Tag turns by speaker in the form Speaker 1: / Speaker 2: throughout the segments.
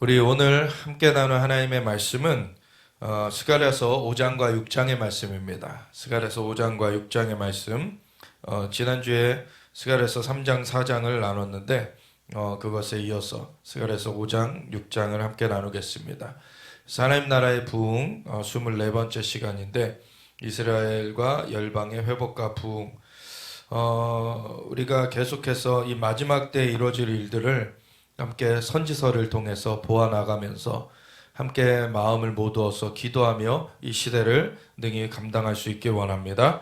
Speaker 1: 우리 오늘 함께 나눌 하나님의 말씀은 스가랴서 5장과 6장의 말씀입니다. 스가랴서 5장과 6장의 말씀. 지난주에 스가랴서 3장, 4장을 나눴는데 그것에 이어서 스가랴서 5장, 6장을 함께 나누겠습니다. 하나님 나라의 부흥 24번째 시간인데 이스라엘과 열방의 회복과 부흥. 우리가 계속해서 이 마지막 때에 이루어질 일들을 함께 선지서를 통해서 보아나가면서 함께 마음을 모두어서 기도하며 이 시대를 능히 감당할 수 있길 원합니다.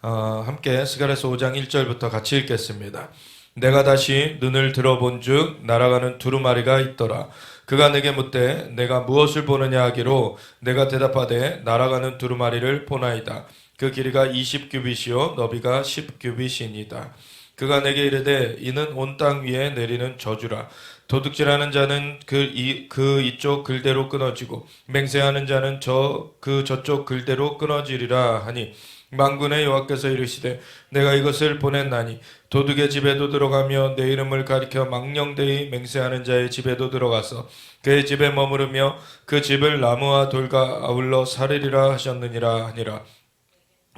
Speaker 1: 함께 스가랴서 5장 1절부터 같이 읽겠습니다. 내가 다시 눈을 들어본즉 날아가는 두루마리가 있더라. 그가 내게 묻되 내가 무엇을 보느냐 하기로 내가 대답하되 날아가는 두루마리를 보나이다. 그 길이가 20규빗이요 너비가 10규빗이니이다. 그가 내게 이르되 이는 온 땅 위에 내리는 저주라. 도둑질하는 자는 이쪽 글대로 끊어지고 맹세하는 자는 저쪽 글대로 끊어지리라 하니 만군의 여호와께서 이르시되 내가 이것을 보냈나니 도둑의 집에도 들어가며 내 이름을 가리켜 망령되이 맹세하는 자의 집에도 들어가서 그의 집에 머무르며 그 집을 나무와 돌과 아울러 사르리라 하셨느니라 하니라.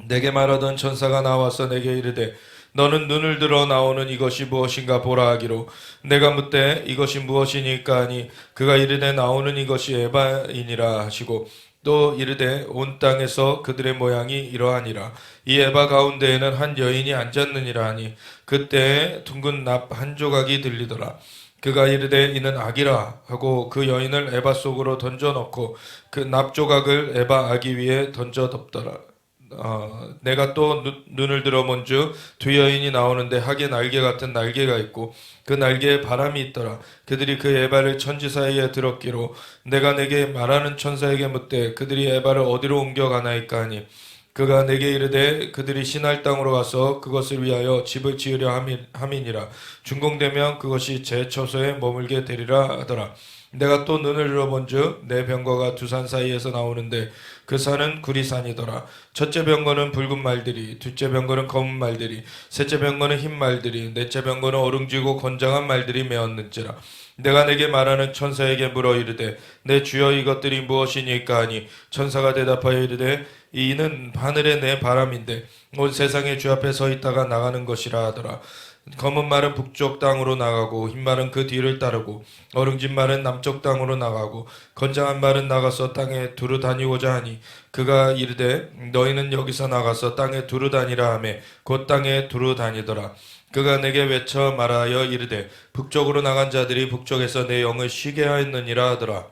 Speaker 1: 내게 말하던 천사가 나와서 내게 이르되 너는 눈을 들어 나오는 이것이 무엇인가 보라 하기로 내가 묻되 이것이 무엇이니까 하니 그가 이르되 나오는 이것이 에바이니라 하시고 또 이르되 온 땅에서 그들의 모양이 이러하니라. 이 에바 가운데에는 한 여인이 앉았느니라 하니 그때에 둥근 납 한 조각이 들리더라. 그가 이르되 이는 악이라 하고 그 여인을 에바 속으로 던져넣고 그 납 조각을 에바 아기 위에 던져 덮더라. 내가 또 눈을 들어본즉 두 여인이 나오는데 학의 날개 같은 날개가 있고 그 날개에 바람이 있더라. 그들이 그 에바를 천지 사이에 들었기로 내가 내게 말하는 천사에게 묻되 그들이 에바를 어디로 옮겨가나이까 하니 그가 내게 이르되 그들이 신할 땅으로 가서 그것을 위하여 집을 지으려 함이니라. 준공되면 그것이 제 처소에 머물게 되리라 하더라. 내가 또 눈을 들어본즉 내 병거가 두 산 사이에서 나오는데 그 산은 구리산이더라. 첫째 병거는 붉은 말들이, 둘째 병거는 검은 말들이, 셋째 병거는 흰 말들이, 넷째 병거는 어룽지고 건장한 말들이 메었는지라. 내가 내게 말하는 천사에게 물어 이르되 내 주여 이것들이 무엇이니까 하니 천사가 대답하여 이르되 이는 하늘의 내 바람인데 온 세상의 주 앞에 서 있다가 나가는 것이라 하더라. 검은 말은 북쪽 땅으로 나가고 흰 말은 그 뒤를 따르고 어릉진 말은 남쪽 땅으로 나가고 건장한 말은 나가서 땅에 두루 다니고자 하니 그가 이르되 너희는 여기서 나가서 땅에 두루 다니라 하매 곧 땅에 두루 다니더라. 그가 내게 외쳐 말하여 이르되 북쪽으로 나간 자들이 북쪽에서 내 영을 쉬게 하였느니라 하더라.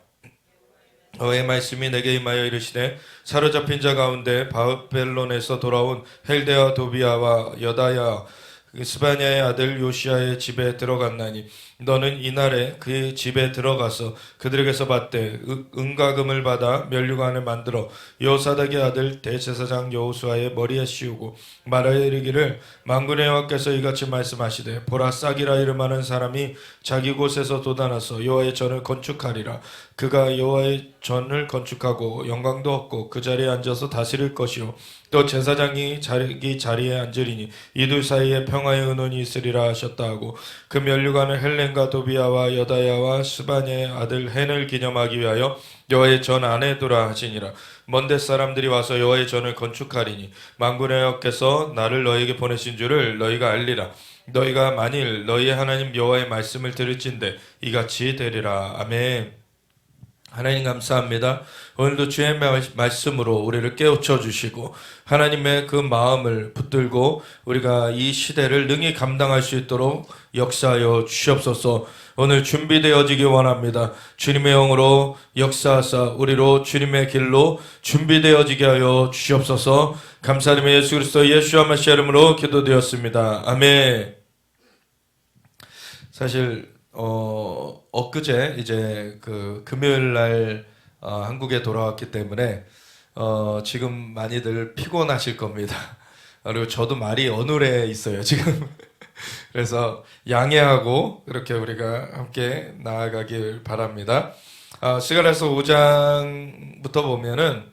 Speaker 1: 의 말씀이 내게 임하여 이르시되 사로잡힌 자 가운데 바벨론에서 돌아온 헬데와 도비아와 여다야 스바냐의 아들 요시아의 집에 들어갔나니 너는 이날에 그의 집에 들어가서 그들에게서 받되 은과 금을 받아 면류관을 만들어 여호사닥의 아들 대제사장 여호수아의 머리에 씌우고 말하여 이르기를 만군의 여호와께서 이같이 말씀하시되 보라 싹이라 이름하는 사람이 자기 곳에서 돋아나서 여호와의 전을 건축하리라. 그가 여호와의 전을 건축하고 영광도 얻고 그 자리에 앉아서 다스릴 것이요 또 제사장이 자기 자리에 앉으리니 이 둘 사이에 평화의 은원이 있으리라 하셨다 하고 그 면류관을 헬렌과 도비아와 여다야와 스바냐의 아들 헨을 기념하기 위하여 여호와의 전 안에 두라 하시니라. 먼데 사람들이 와서 여호와의 전을 건축하리니 만군의 여호와께서 나를 너희에게 보내신 줄을 너희가 알리라. 너희가 만일 너희의 하나님 여호와의 말씀을 들을진대 이같이 되리라. 아멘. 하나님 감사합니다. 오늘도 주의 말씀으로 우리를 깨우쳐 주시고 하나님의 그 마음을 붙들고 우리가 이 시대를 능히 감당할 수 있도록 역사하여 주시옵소서. 오늘 준비되어지기 원합니다. 주님의 영으로 역사하사 우리로 주님의 길로 준비되어지게 하여 주시옵소서. 감사드리며 예수 그리스도 예수와 메시아 이름으로 기도드렸습니다. 아멘. 사실 엊그제 이제 그 금요일 날 한국에 돌아왔기 때문에 지금 많이들 피곤하실 겁니다. 그리고 저도 말이 어눌해 있어요 지금. 그래서 양해하고 그렇게 우리가 함께 나아가길 바랍니다. 스가랴서 5장부터 보면은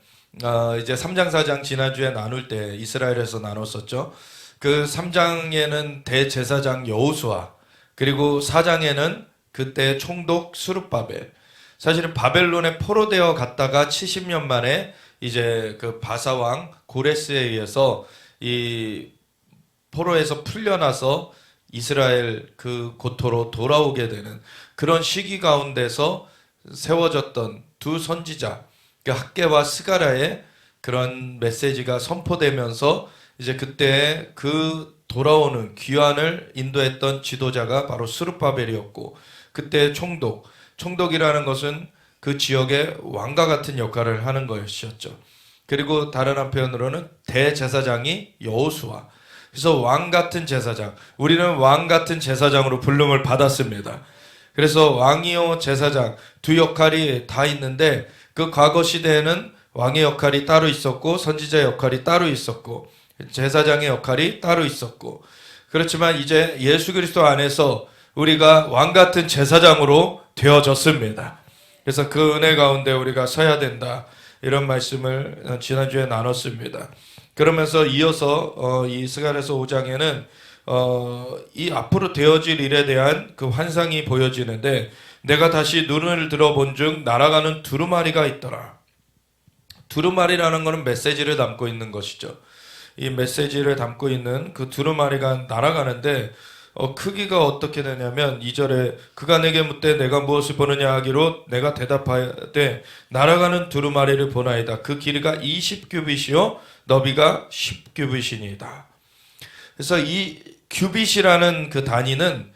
Speaker 1: 이제 3장 4장 지난주에 나눌 때 이스라엘에서 나눴었죠. 그 3장에는 대제사장 여호수아, 그리고 4장에는 그때 총독 스룹바벨, 사실은 바벨론에 포로되어 갔다가 70년 만에 이제 그 바사왕 고레스에 의해서 이 포로에서 풀려나서 이스라엘 그 고토로 돌아오게 되는 그런 시기 가운데서 세워졌던 두 선지자, 그 학개와 스가랴의 그런 메시지가 선포되면서 이제 그때 그 돌아오는 귀환을 인도했던 지도자가 바로 스룹바벨이었고, 그때 총독이라는 것은 그 지역의 왕과 같은 역할을 하는 것이었죠. 그리고 다른 한편으로는 대제사장이 여호수아. 그래서 왕 같은 제사장, 우리는 왕 같은 제사장으로 부름을 받았습니다. 그래서 왕이요 제사장 두 역할이 다 있는데, 그 과거 시대에는 왕의 역할이 따로 있었고 선지자의 역할이 따로 있었고 제사장의 역할이 따로 있었고, 그렇지만 이제 예수 그리스도 안에서 우리가 왕 같은 제사장으로 되어졌습니다. 그래서 그 은혜 가운데 우리가 서야 된다, 이런 말씀을 지난주에 나눴습니다. 그러면서 이어서 이 스가랴서 5장에는 이 앞으로 되어질 일에 대한 그 환상이 보여지는데, 내가 다시 눈을 들어본 중 날아가는 두루마리가 있더라. 두루마리라는 것은 메시지를 담고 있는 것이죠. 이 메시지를 담고 있는 그 두루마리가 날아가는데 크기가 어떻게 되냐면 2절에 그가 내게 묻되 내가 무엇을 보느냐 하기로 내가 대답하되 날아가는 두루마리를 보나이다. 그 길이가 20규빗이요 너비가 10규빗이니이다. 그래서 이 규빗이라는 그 단위는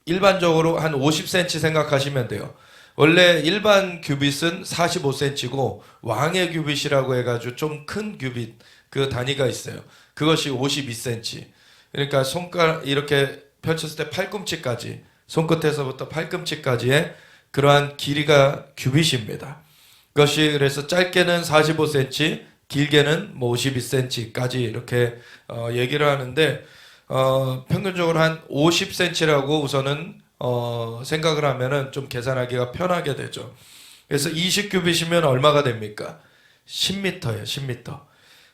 Speaker 1: 일반적으로 한 50cm 생각하시면 돼요. 원래 일반 규빗은 45cm고 왕의 규빗이라고 해가지고 좀 큰 규빗 그 단위가 있어요. 그것이 52cm. 그러니까 손가락 이렇게 펼쳤을 때 팔꿈치까지, 손끝에서부터 팔꿈치까지의 그러한 길이가 규빗입니다. 그것이 그래서 짧게는 45cm, 길게는 뭐 52cm까지 이렇게 얘기를 하는데 평균적으로 한 50cm라고 우선은 생각을 하면은 좀 계산하기가 편하게 되죠. 그래서 20규빗이면 얼마가 됩니까? 10m예요, 10m.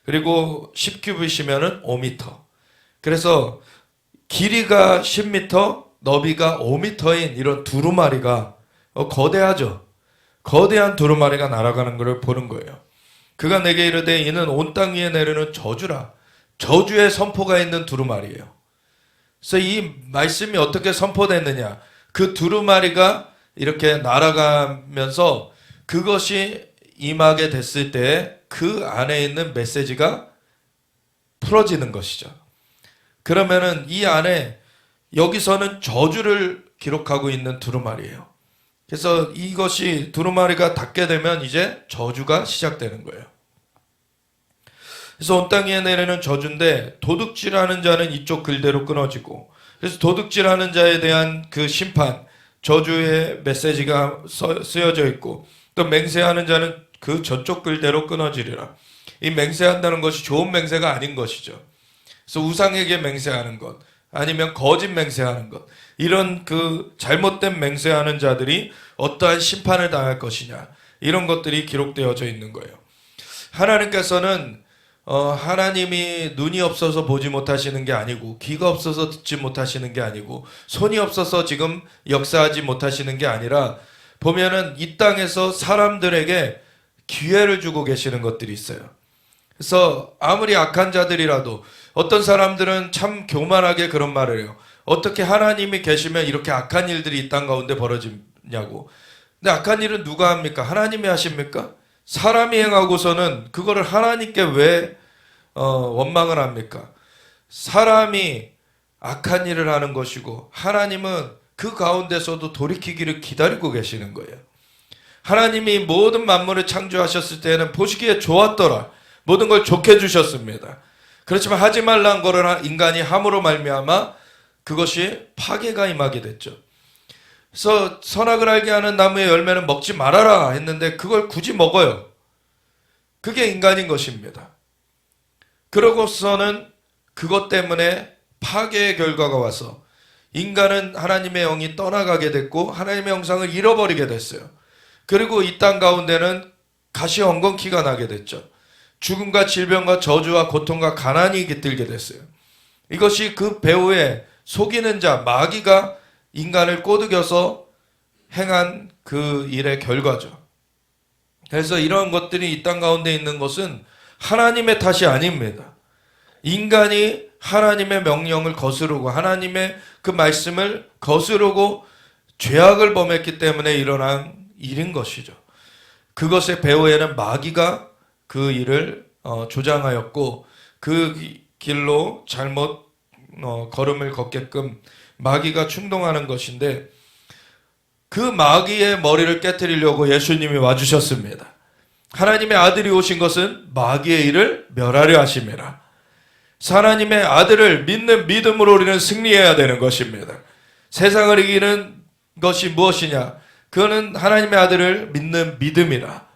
Speaker 1: 그리고 10규빗이면은 5m. 그래서 길이가 10m, 너비가 5m인 이런 두루마리가 거대하죠. 거대한 두루마리가 날아가는 것을 보는 거예요. 그가 내게 이르되 이는 온 땅 위에 내리는 저주라. 저주의 선포가 있는 두루마리예요. 그래서 이 말씀이 어떻게 선포됐느냐? 그 두루마리가 이렇게 날아가면서 그것이 임하게 됐을 때 그 안에 있는 메시지가 풀어지는 것이죠. 그러면은 이 안에 여기서는 저주를 기록하고 있는 두루마리예요. 그래서 이것이 두루마리가 닿게 되면 이제 저주가 시작되는 거예요. 그래서 온 땅 위에 내리는 저주인데 도둑질하는 자는 이쪽 글대로 끊어지고, 그래서 도둑질하는 자에 대한 그 심판, 저주의 메시지가 쓰여져 있고, 또 맹세하는 자는 그 저쪽 글대로 끊어지리라. 이 맹세한다는 것이 좋은 맹세가 아닌 것이죠. 그래서 우상에게 맹세하는 것, 아니면 거짓 맹세하는 것, 이런 그 잘못된 맹세하는 자들이 어떠한 심판을 당할 것이냐, 이런 것들이 기록되어져 있는 거예요. 하나님께서는 하나님이 눈이 없어서 보지 못하시는 게 아니고, 귀가 없어서 듣지 못하시는 게 아니고, 손이 없어서 지금 역사하지 못하시는 게 아니라, 보면은 이 땅에서 사람들에게 기회를 주고 계시는 것들이 있어요. 그래서 아무리 악한 자들이라도, 어떤 사람들은 참 교만하게 그런 말을 해요. 어떻게 하나님이 계시면 이렇게 악한 일들이 이 땅 가운데 벌어지냐고. 근데 악한 일은 누가 합니까? 하나님이 하십니까? 사람이 행하고서는 그거를 하나님께 왜 원망을 합니까? 사람이 악한 일을 하는 것이고, 하나님은 그 가운데서도 돌이키기를 기다리고 계시는 거예요. 하나님이 모든 만물을 창조하셨을 때는 보시기에 좋았더라. 모든 걸 좋게 주셨습니다. 그렇지만 하지 말라는 거를 인간이 함으로 말미암아 그것이 파괴가 임하게 됐죠. 그래서 선악을 알게 하는 나무의 열매는 먹지 말아라 했는데 그걸 굳이 먹어요. 그게 인간인 것입니다. 그러고서는 그것 때문에 파괴의 결과가 와서 인간은 하나님의 영이 떠나가게 됐고 하나님의 형상을 잃어버리게 됐어요. 그리고 이 땅 가운데는 가시 엉겅퀴가 나게 됐죠. 죽음과 질병과 저주와 고통과 가난이 깃들게 됐어요. 이것이 그 배후에 속이는 자 마귀가 인간을 꼬드겨서 행한 그 일의 결과죠. 그래서 이러한 것들이 이 땅 가운데 있는 것은 하나님의 탓이 아닙니다. 인간이 하나님의 명령을 거스르고 하나님의 그 말씀을 거스르고 죄악을 범했기 때문에 일어난 일인 것이죠. 그것의 배후에는 마귀가 그 일을 조장하였고 그 길로 잘못 걸음을 걷게끔 마귀가 충동하는 것인데, 그 마귀의 머리를 깨뜨리려고 예수님이 와주셨습니다. 하나님의 아들이 오신 것은 마귀의 일을 멸하려 하심이라. 하나님의 아들을 믿는 믿음으로 우리는 승리해야 되는 것입니다. 세상을 이기는 것이 무엇이냐? 그거는 하나님의 아들을 믿는 믿음이라.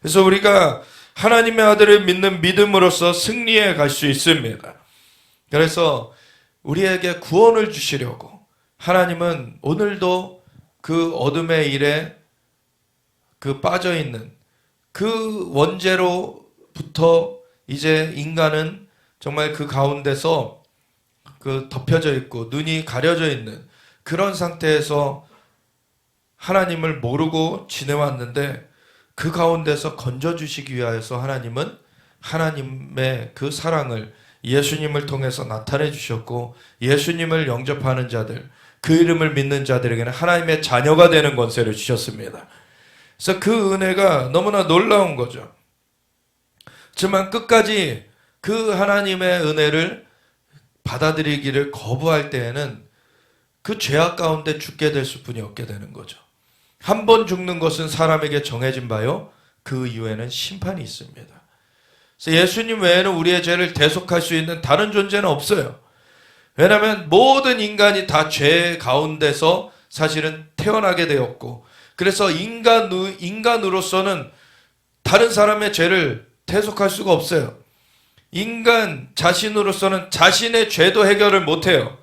Speaker 1: 그래서 우리가 하나님의 아들을 믿는 믿음으로써 승리해 갈 수 있습니다. 그래서 우리에게 구원을 주시려고 하나님은 오늘도 그 어둠의 일에 그 빠져있는 그 원죄로부터 이제 인간은 정말 그 가운데서 그 덮여져 있고 눈이 가려져 있는 그런 상태에서 하나님을 모르고 지내왔는데, 그 가운데서 건져주시기 위하여서 하나님은 하나님의 그 사랑을 예수님을 통해서 나타내 주셨고, 예수님을 영접하는 자들, 그 이름을 믿는 자들에게는 하나님의 자녀가 되는 권세를 주셨습니다. 그래서 그 은혜가 너무나 놀라운 거죠. 하지만 끝까지 그 하나님의 은혜를 받아들이기를 거부할 때에는 그 죄악 가운데 죽게 될 수뿐이 없게 되는 거죠. 한 번 죽는 것은 사람에게 정해진 바요, 그 이후에는 심판이 있습니다. 그래서 예수님 외에는 우리의 죄를 대속할 수 있는 다른 존재는 없어요. 왜냐하면 모든 인간이 다 죄 가운데서 사실은 태어나게 되었고, 그래서 인간으로서는 다른 사람의 죄를 대속할 수가 없어요. 인간 자신으로서는 자신의 죄도 해결을 못해요.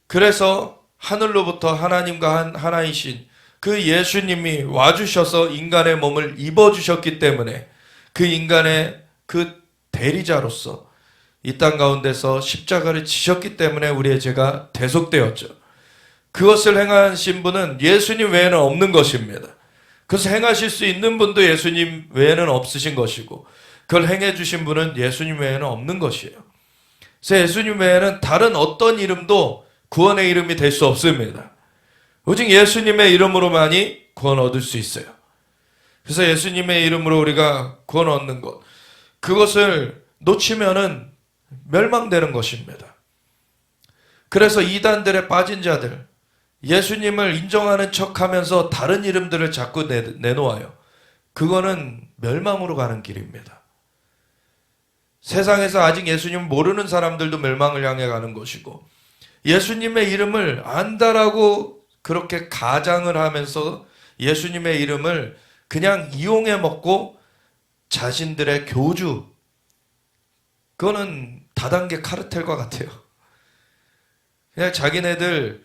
Speaker 1: 그래서 하늘로부터 하나님과 하나이신 그 예수님이 와주셔서 인간의 몸을 입어주셨기 때문에 그 인간의 그 대리자로서 이 땅 가운데서 십자가를 지셨기 때문에 우리의 죄가 대속되었죠. 그것을 행하신 분은 예수님 외에는 없는 것입니다. 그것을 행하실 수 있는 분도 예수님 외에는 없으신 것이고, 그걸 행해 주신 분은 예수님 외에는 없는 것이에요. 그래서 예수님 외에는 다른 어떤 이름도 구원의 이름이 될 수 없습니다. 오직 예수님의 이름으로만이 구원 얻을 수 있어요. 그래서 예수님의 이름으로 우리가 구원 얻는 것, 그것을 놓치면은 멸망되는 것입니다. 그래서 이단들에 빠진 자들, 예수님을 인정하는 척하면서 다른 이름들을 자꾸 내놓아요. 그거는 멸망으로 가는 길입니다. 세상에서 아직 예수님을 모르는 사람들도 멸망을 향해 가는 것이고, 예수님의 이름을 안다라고 그렇게 가장을 하면서 예수님의 이름을 그냥 이용해 먹고 자신들의 교주, 그거는 다단계 카르텔과 같아요. 그냥 자기네들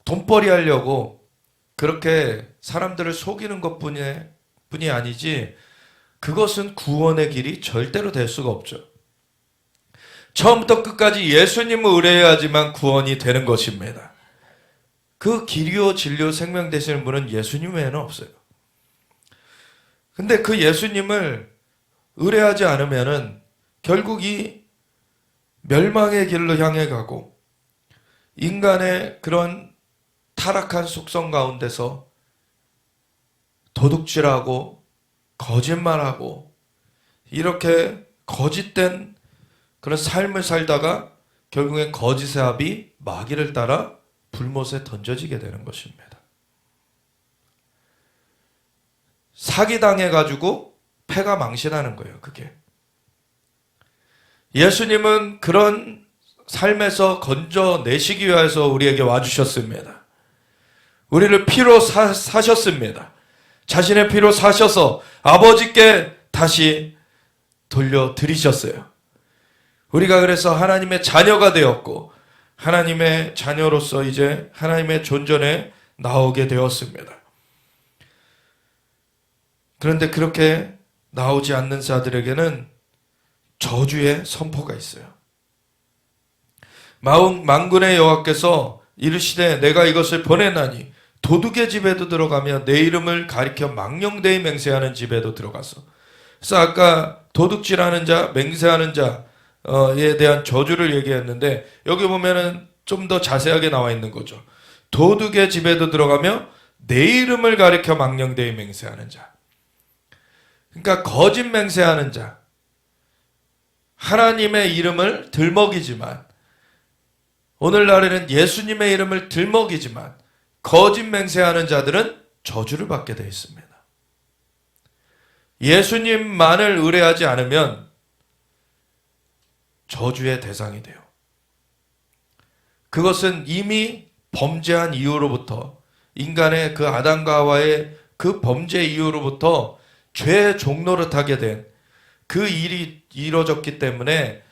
Speaker 1: 돈벌이 하려고 그렇게 사람들을 속이는 것뿐이 아니지, 그것은 구원의 길이 절대로 될 수가 없죠. 처음부터 끝까지 예수님을 의뢰해야지만 구원이 되는 것입니다. 그 길이요 진리요 생명 되시는 분은 예수님 외에는 없어요. 근데 그 예수님을 의뢰하지 않으면은 결국 이 멸망의 길로 향해 가고, 인간의 그런 타락한 속성 가운데서 도둑질하고 거짓말하고 이렇게 거짓된 그런 삶을 살다가 결국엔 거짓의 합이 마귀를 따라 불못에 던져지게 되는 것입니다. 사기당해가지고 패가 망신하는 거예요, 그게. 예수님은 그런 삶에서 건져내시기 위해서 우리에게 와주셨습니다. 우리를 피로 사셨습니다. 자신의 피로 사셔서 아버지께 다시 돌려드리셨어요. 우리가 그래서 하나님의 자녀가 되었고, 하나님의 자녀로서 이제 하나님의 존전에 나오게 되었습니다. 그런데 그렇게 나오지 않는 자들에게는 저주의 선포가 있어요. 만군의 여호와께서 이르시되 내가 이것을 보내나니 도둑의 집에도 들어가며 내 이름을 가리켜 망령되이 맹세하는 집에도 들어갔어. 그래서 아까 도둑질하는 자, 맹세하는 자에 대한 저주를 얘기했는데 여기 보면은 좀 더 자세하게 나와 있는 거죠. 도둑의 집에도 들어가며 내 이름을 가리켜 망령되이 맹세하는 자. 그러니까 거짓 맹세하는 자. 하나님의 이름을 들먹이지만 오늘날에는 예수님의 이름을 들먹이지만 거짓 맹세하는 자들은 저주를 받게 되어 있습니다. 예수님만을 의뢰하지 않으면 저주의 대상이 돼요. 그것은 이미 범죄한 이후로부터 인간의 그 아담과 하와의 그 범죄 이후로부터 죄의 종노릇하게 된 그 일이 이루어졌기 때문에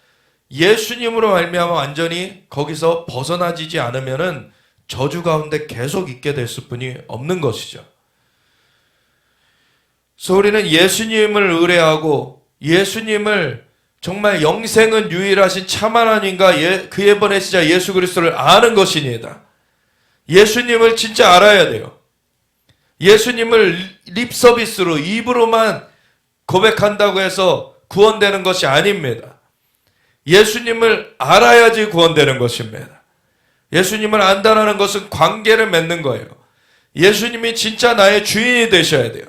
Speaker 1: 예수님으로 말미암아 완전히 거기서 벗어나지지 않으면은 저주 가운데 계속 있게 됐을 뿐이 없는 것이죠. 그래서 우리는 예수님을 의뢰하고 예수님을 정말 영생은 유일하신 참 하나님과 그의 보내시자 예수 그리스도를 아는 것이니이다. 예수님을 진짜 알아야 돼요. 예수님을 립서비스로 입으로만 고백한다고 해서 구원되는 것이 아닙니다. 예수님을 알아야지 구원되는 것입니다. 예수님을 안다는 것은 관계를 맺는 거예요. 예수님이 진짜 나의 주인이 되셔야 돼요.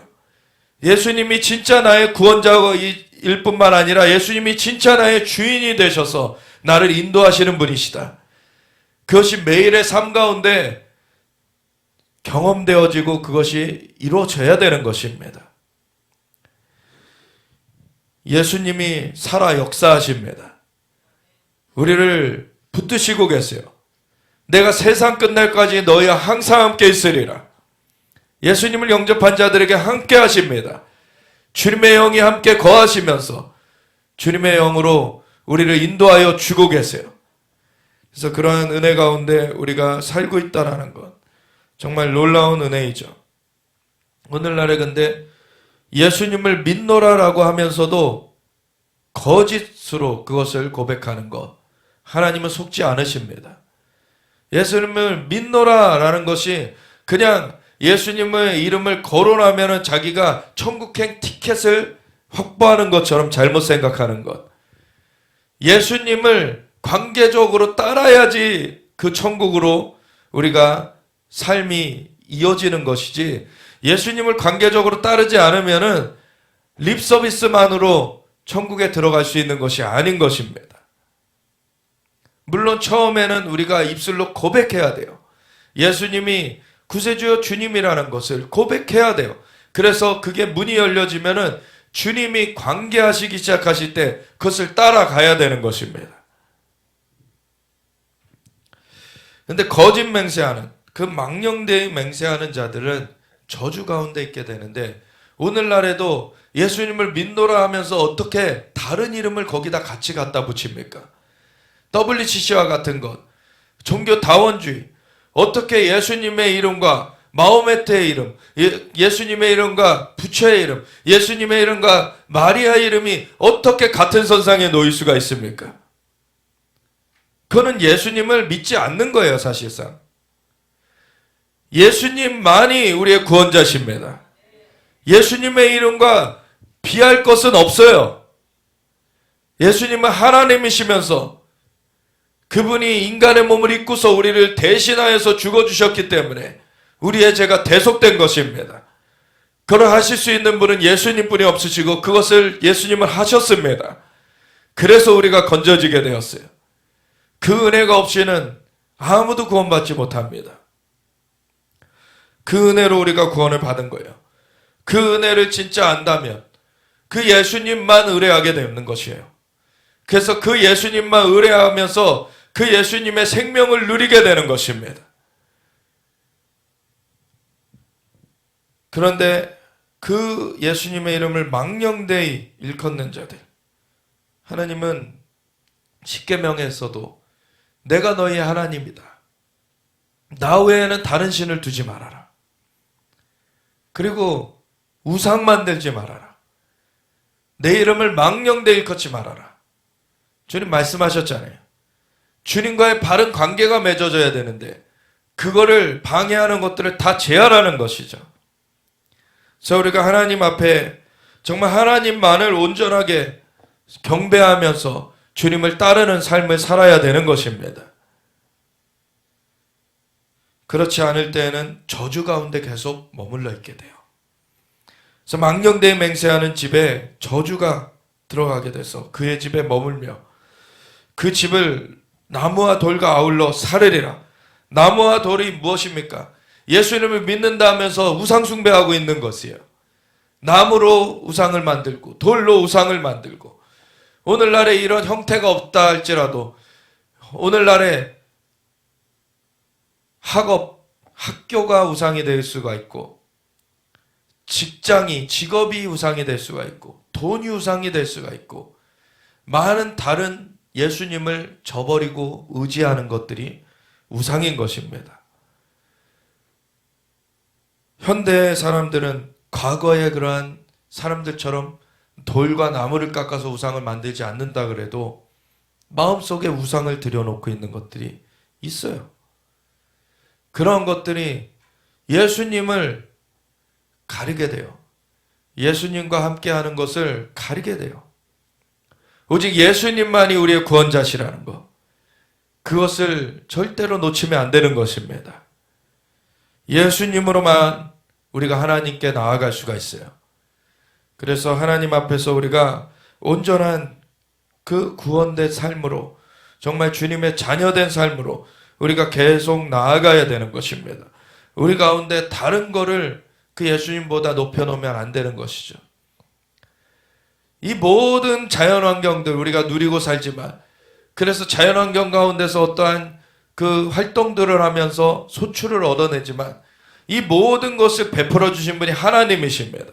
Speaker 1: 예수님이 진짜 나의 구원자일 뿐만 아니라 예수님이 진짜 나의 주인이 되셔서 나를 인도하시는 분이시다. 그것이 매일의 삶 가운데 경험되어지고 그것이 이루어져야 되는 것입니다. 예수님이 살아 역사하십니다. 우리를 붙드시고 계세요. 내가 세상 끝날까지 너희와 항상 함께 있으리라. 예수님을 영접한 자들에게 함께 하십니다. 주님의 영이 함께 거하시면서 주님의 영으로 우리를 인도하여 주고 계세요. 그래서 그러한 은혜 가운데 우리가 살고 있다는 것 정말 놀라운 은혜이죠. 오늘날에 근데 예수님을 믿노라라고 하면서도 거짓으로 그것을 고백하는 것 하나님은 속지 않으십니다. 예수님을 믿노라라는 것이 그냥 예수님의 이름을 거론하면 자기가 천국행 티켓을 확보하는 것처럼 잘못 생각하는 것. 예수님을 관계적으로 따라야지 그 천국으로 우리가 삶이 이어지는 것이지 예수님을 관계적으로 따르지 않으면은 립 서비스만으로 천국에 들어갈 수 있는 것이 아닌 것입니다. 물론 처음에는 우리가 입술로 고백해야 돼요. 예수님이 구세주여 주님이라는 것을 고백해야 돼요. 그래서 그게 문이 열려지면은 주님이 관계하시기 시작하실 때 그것을 따라가야 되는 것입니다. 근데 거짓 맹세하는 그 망령되이 맹세하는 자들은 저주 가운데 있게 되는데 오늘날에도 예수님을 믿노라 하면서 어떻게 다른 이름을 거기다 같이 갖다 붙입니까? WCC와 같은 것, 종교 다원주의, 어떻게 예수님의 이름과 마호메트의 이름, 예수님의 이름과 부처의 이름, 예수님의 이름과 마리아의 이름이 어떻게 같은 선상에 놓일 수가 있습니까? 그거는 예수님을 믿지 않는 거예요, 사실상. 예수님만이 우리의 구원자십니다. 예수님의 이름과 비할 것은 없어요. 예수님은 하나님이시면서 그분이 인간의 몸을 입고서 우리를 대신하여서 죽어주셨기 때문에 우리의 죄가 대속된 것입니다. 그걸 하실 수 있는 분은 예수님뿐이 없으시고 그것을 예수님은 하셨습니다. 그래서 우리가 건져지게 되었어요. 그 은혜가 없이는 아무도 구원받지 못합니다. 그 은혜로 우리가 구원을 받은 거예요. 그 은혜를 진짜 안다면 그 예수님만 의뢰하게 되는 것이에요. 그래서 그 예수님만 의뢰하면서 그 예수님의 생명을 누리게 되는 것입니다. 그런데 그 예수님의 이름을 망령되이 일컫는 자들, 하나님은 십계명에서도 내가 너희의 하나님이다. 나 외에는 다른 신을 두지 말아라. 그리고 우상 만들지 말아라. 내 이름을 망령되이 일컫지 말아라. 주님 말씀하셨잖아요. 주님과의 바른 관계가 맺어져야 되는데 그거를 방해하는 것들을 다 제한하는 것이죠. 그래서 우리가 하나님 앞에 정말 하나님만을 온전하게 경배하면서 주님을 따르는 삶을 살아야 되는 것입니다. 그렇지 않을 때에는 저주 가운데 계속 머물러 있게 돼요. 그래서 망령되이 맹세하는 집에 저주가 들어가게 돼서 그의 집에 머물며 그 집을 나무와 돌과 아울러 살으리라. 나무와 돌이 무엇입니까? 예수님을 믿는다 하면서 우상 숭배하고 있는 것이에요. 나무로 우상을 만들고 돌로 우상을 만들고, 오늘날에 이런 형태가 없다 할지라도 오늘날에 학교가 우상이 될 수가 있고, 직업이 우상이 될 수가 있고, 돈이 우상이 될 수가 있고, 많은 다른 예수님을 저버리고 의지하는 것들이 우상인 것입니다. 현대 사람들은 과거의 그러한 사람들처럼 돌과 나무를 깎아서 우상을 만들지 않는다 그래도 마음속에 우상을 들여놓고 있는 것들이 있어요. 그런 것들이 예수님을 가리게 돼요. 예수님과 함께하는 것을 가리게 돼요. 오직 예수님만이 우리의 구원자시라는 것, 그것을 절대로 놓치면 안 되는 것입니다. 예수님으로만 우리가 하나님께 나아갈 수가 있어요. 그래서 하나님 앞에서 우리가 온전한 그 구원된 삶으로, 정말 주님의 자녀된 삶으로 우리가 계속 나아가야 되는 것입니다. 우리 가운데 다른 거를 그 예수님보다 높여놓으면 안 되는 것이죠. 이 모든 자연환경들 우리가 누리고 살지만, 그래서 자연환경 가운데서 어떠한 그 활동들을 하면서 소출을 얻어내지만, 이 모든 것을 베풀어 주신 분이 하나님이십니다.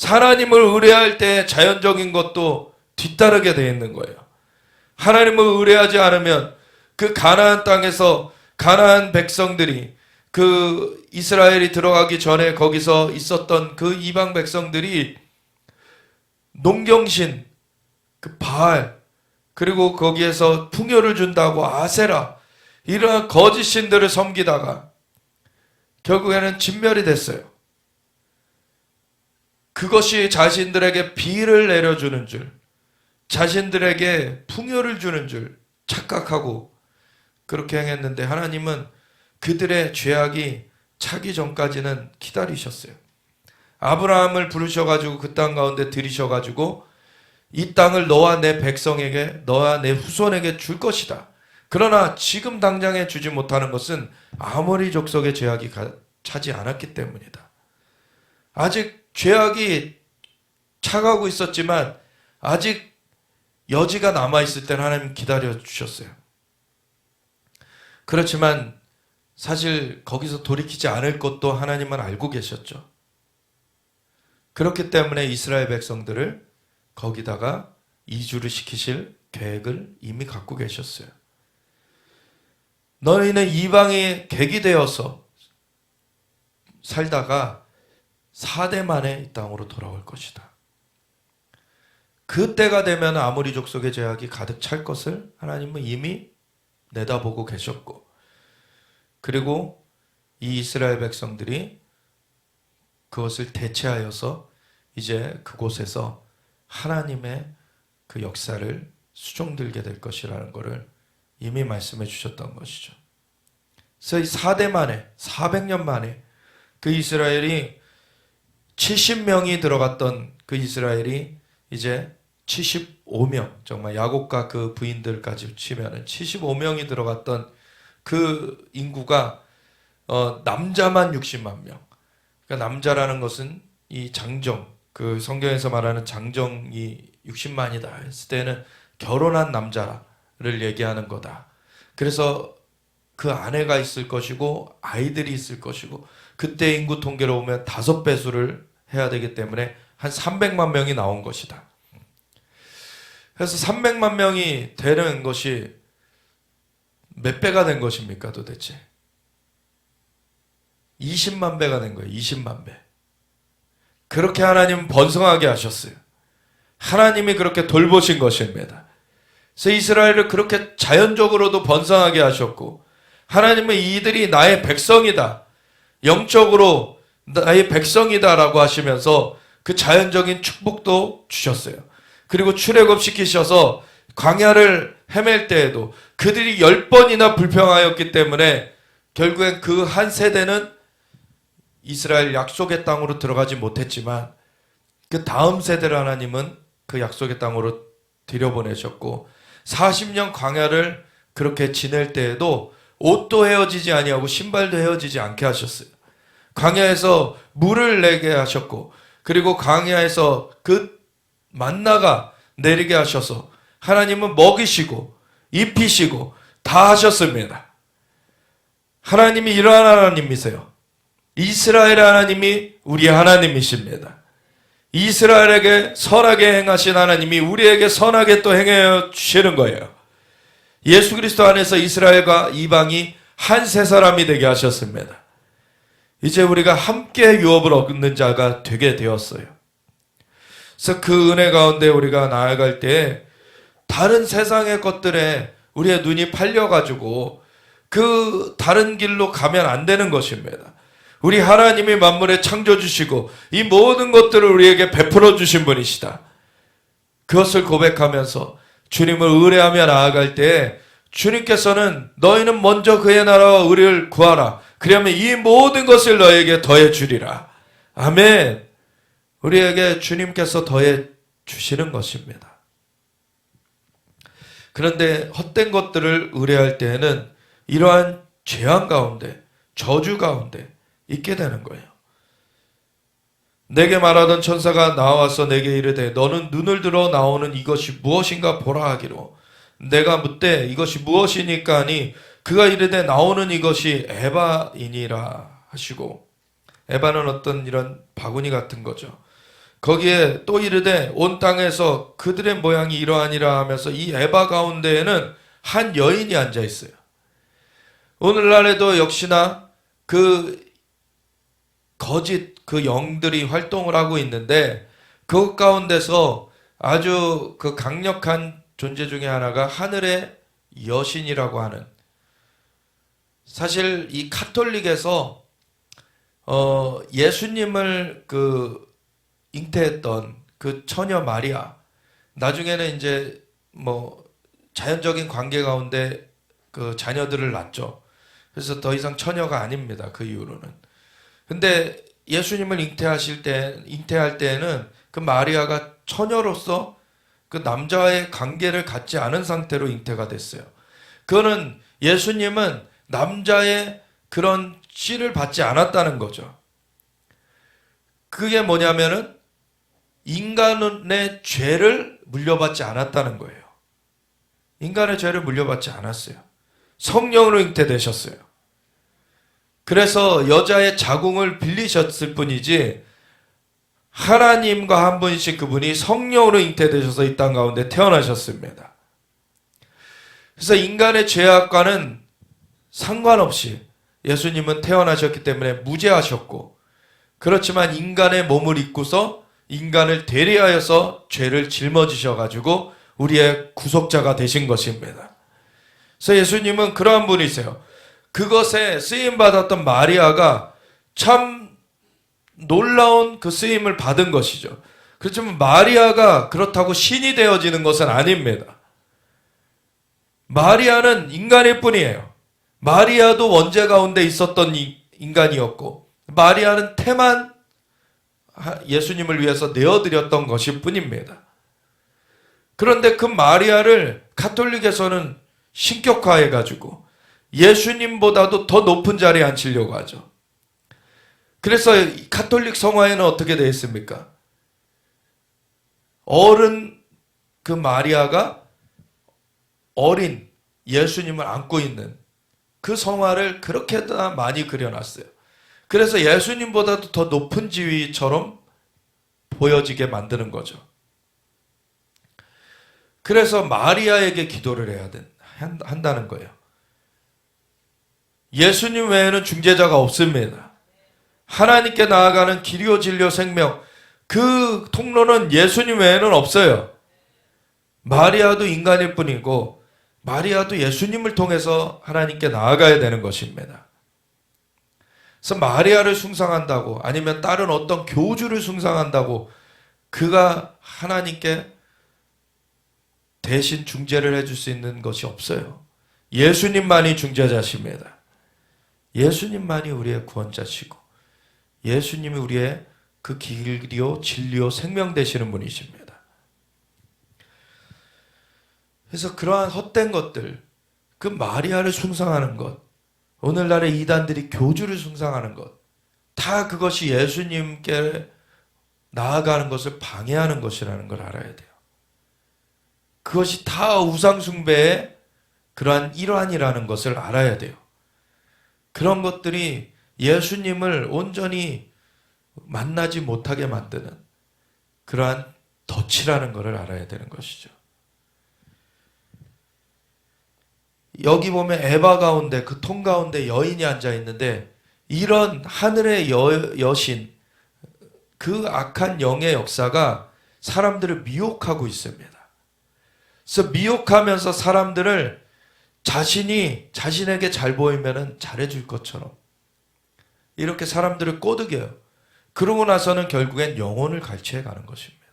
Speaker 1: 하나님을 의뢰할 때 자연적인 것도 뒤따르게 되어 있는 거예요. 하나님을 의뢰하지 않으면 그 가나안 땅에서 가나안 백성들이, 그 이스라엘이 들어가기 전에 거기서 있었던 그 이방 백성들이 농경신, 그 바알, 그리고 거기에서 풍요를 준다고 아세라, 이러한 거짓 신들을 섬기다가 결국에는 진멸이 됐어요. 그것이 자신들에게 비를 내려주는 줄, 자신들에게 풍요를 주는 줄 착각하고 그렇게 행했는데, 하나님은 그들의 죄악이 차기 전까지는 기다리셨어요. 아브라함을 부르셔가지고 그 땅 가운데 들이셔가지고 이 땅을 너와 내 백성에게, 너와 내 후손에게 줄 것이다. 그러나 지금 당장에 주지 못하는 것은 아모리 족속의 죄악이 차지 않았기 때문이다. 아직 죄악이 차가고 있었지만 아직 여지가 남아있을 때는 하나님 기다려 주셨어요. 그렇지만 사실 거기서 돌이키지 않을 것도 하나님은 알고 계셨죠. 그렇기 때문에 이스라엘 백성들을 거기다가 이주를 시키실 계획을 이미 갖고 계셨어요. 너희는 이방의 객이 되어서 살다가 4대 만에 이 땅으로 돌아올 것이다. 그때가 되면 아모리 족속의 죄악이 가득 찰 것을 하나님은 이미 내다보고 계셨고, 그리고 이 이스라엘 백성들이 그것을 대체하여서 이제 그곳에서 하나님의 그 역사를 수종들게 될 것이라는 것을 이미 말씀해 주셨던 것이죠. 그래서 이 4대 만에, 400년 만에 그 이스라엘이 70명이 들어갔던 그 이스라엘이 이제 75명, 정말 야곱과 그 부인들까지 치면은 75명이 들어갔던 그 인구가 남자만 60만 명. 그러니까 남자라는 것은 이 장정, 그 성경에서 말하는 장정이 60만이다 했을 때는 결혼한 남자를 얘기하는 거다. 그래서 그 아내가 있을 것이고 아이들이 있을 것이고, 그때 인구 통계로 보면 5배수를 해야 되기 때문에 한 300만 명이 나온 것이다. 그래서 300만 명이 되는 것이 몇 배가 된 것입니까 도대체? 20만 배가 된 거예요. 20만 배. 그렇게 하나님은 번성하게 하셨어요. 하나님이 그렇게 돌보신 것입니다. 그래서 이스라엘을 그렇게 자연적으로도 번성하게 하셨고, 하나님은 이들이 나의 백성이다. 영적으로 나의 백성이다라고 하시면서 그 자연적인 축복도 주셨어요. 그리고 출애굽시키셔서 광야를 헤맬 때에도 그들이 10번이나 불평하였기 때문에 결국엔 그 한 세대는 이스라엘 약속의 땅으로 들어가지 못했지만 그 다음 세대를 하나님은 그 약속의 땅으로 들여보내셨고 40년 광야를 그렇게 지낼 때에도 옷도 헤어지지 아니하고 신발도 헤어지지 않게 하셨어요. 광야에서 물을 내게 하셨고 그리고 광야에서 그 만나가 내리게 하셔서 하나님은 먹이시고 입히시고 다 하셨습니다. 하나님이 이러한 하나님이세요. 이스라엘 하나님이 우리 하나님이십니다. 이스라엘에게 선하게 행하신 하나님이 우리에게 선하게 또 행해 주시는 거예요. 예수 그리스도 안에서 이스라엘과 이방이 한 세 사람이 되게 하셨습니다. 이제 우리가 함께 유업을 얻는 자가 되게 되었어요. 그래서 그 은혜 가운데 우리가 나아갈 때 다른 세상의 것들에 우리의 눈이 팔려가지고 그 다른 길로 가면 안 되는 것입니다. 우리 하나님이 만물에 창조주시고 이 모든 것들을 우리에게 베풀어 주신 분이시다. 그것을 고백하면서 주님을 의뢰하며 나아갈 때 주님께서는 너희는 먼저 그의 나라와 의를 구하라. 그러면 이 모든 것을 너에게 더해 주리라. 아멘. 우리에게 주님께서 더해 주시는 것입니다. 그런데 헛된 것들을 의뢰할 때에는 이러한 재앙 가운데, 저주 가운데 있게 되는 거예요. 내게 말하던 천사가 나와서 내게 이르되 너는 눈을 들어 나오는 이것이 무엇인가 보라 하기로 내가 묻되 이것이 무엇이니까 하니 그가 이르되 나오는 이것이 에바이니라 하시고 에바는 어떤 이런 바구니 같은 거죠. 거기에 또 이르되 온 땅에서 그들의 모양이 이러하니라 하면서 이 에바 가운데에는 한 여인이 앉아 있어요. 오늘날에도 역시나 그 거짓 그 영들이 활동을 하고 있는데 그 가운데서 아주 그 강력한 존재 중에 하나가 하늘의 여신이라고 하는, 사실 이 카톨릭에서 예수님을 그 잉태했던 그 처녀 마리아, 나중에는 이제 뭐 자연적인 관계 가운데 그 자녀들을 낳죠. 그래서 더 이상 처녀가 아닙니다. 그 이후로는. 근데 예수님을 잉태할 때에는 그 마리아가 처녀로서 그 남자와의 관계를 갖지 않은 상태로 잉태가 됐어요. 그거는 예수님은 남자의 그런 씨를 받지 않았다는 거죠. 그게 뭐냐면은 인간의 죄를 물려받지 않았다는 거예요. 인간의 죄를 물려받지 않았어요. 성령으로 잉태되셨어요. 그래서 여자의 자궁을 빌리셨을 뿐이지 하나님과 한 분이신 그분이 성령으로 잉태되셔서 이 땅 가운데 태어나셨습니다. 그래서 인간의 죄악과는 상관없이 예수님은 태어나셨기 때문에 무죄하셨고, 그렇지만 인간의 몸을 입고서 인간을 대리하여서 죄를 짊어지셔가지고 우리의 구속자가 되신 것입니다. 그래서 예수님은 그러한 분이세요. 그것에 쓰임받았던 마리아가 참 놀라운 그 쓰임을 받은 것이죠. 그렇지만 마리아가 그렇다고 신이 되어지는 것은 아닙니다. 마리아는 인간일 뿐이에요. 마리아도 원죄 가운데 있었던 인간이었고, 마리아는 태만 예수님을 위해서 내어드렸던 것일 뿐입니다. 그런데 그 마리아를 가톨릭에서는 신격화해가지고 예수님보다도 더 높은 자리에 앉히려고 하죠. 그래서 가톨릭 성화에는 어떻게 되어 있습니까? 어른 그 마리아가 어린 예수님을 안고 있는 그 성화를 그렇게 다 많이 그려놨어요. 그래서 예수님보다도 더 높은 지위처럼 보여지게 만드는 거죠. 그래서 마리아에게 기도를 해야 한다는 거예요. 예수님 외에는 중재자가 없습니다. 하나님께 나아가는 길이요 진리요 생명, 그 통로는 예수님 외에는 없어요. 마리아도 인간일 뿐이고 마리아도 예수님을 통해서 하나님께 나아가야 되는 것입니다. 그래서 마리아를 숭상한다고 아니면 다른 어떤 교주를 숭상한다고 그가 하나님께 대신 중재를 해줄 수 있는 것이 없어요. 예수님만이 중재자십니다. 예수님만이 우리의 구원자시고 예수님이 우리의 그 길이요 진리요 생명 되시는 분이십니다. 그래서 그러한 헛된 것들, 그 마리아를 숭상하는 것, 오늘날의 이단들이 교주를 숭상하는 것, 다 그것이 예수님께 나아가는 것을 방해하는 것이라는 걸 알아야 돼요. 그것이 다 우상숭배의 그러한 일환이라는 것을 알아야 돼요. 그런 것들이 예수님을 온전히 만나지 못하게 만드는 그러한 덫이라는 것을 알아야 되는 것이죠. 여기 보면 에바 가운데 그 통 가운데 여인이 앉아 있는데 이런 하늘의 여신 그 악한 영의 역사가 사람들을 미혹하고 있습니다. 그래서 미혹하면서 사람들을 자신에게 잘 보이면은 잘해줄 것처럼 이렇게 사람들을 꼬드겨요. 그러고 나서는 결국엔 영혼을 갈취해 가는 것입니다.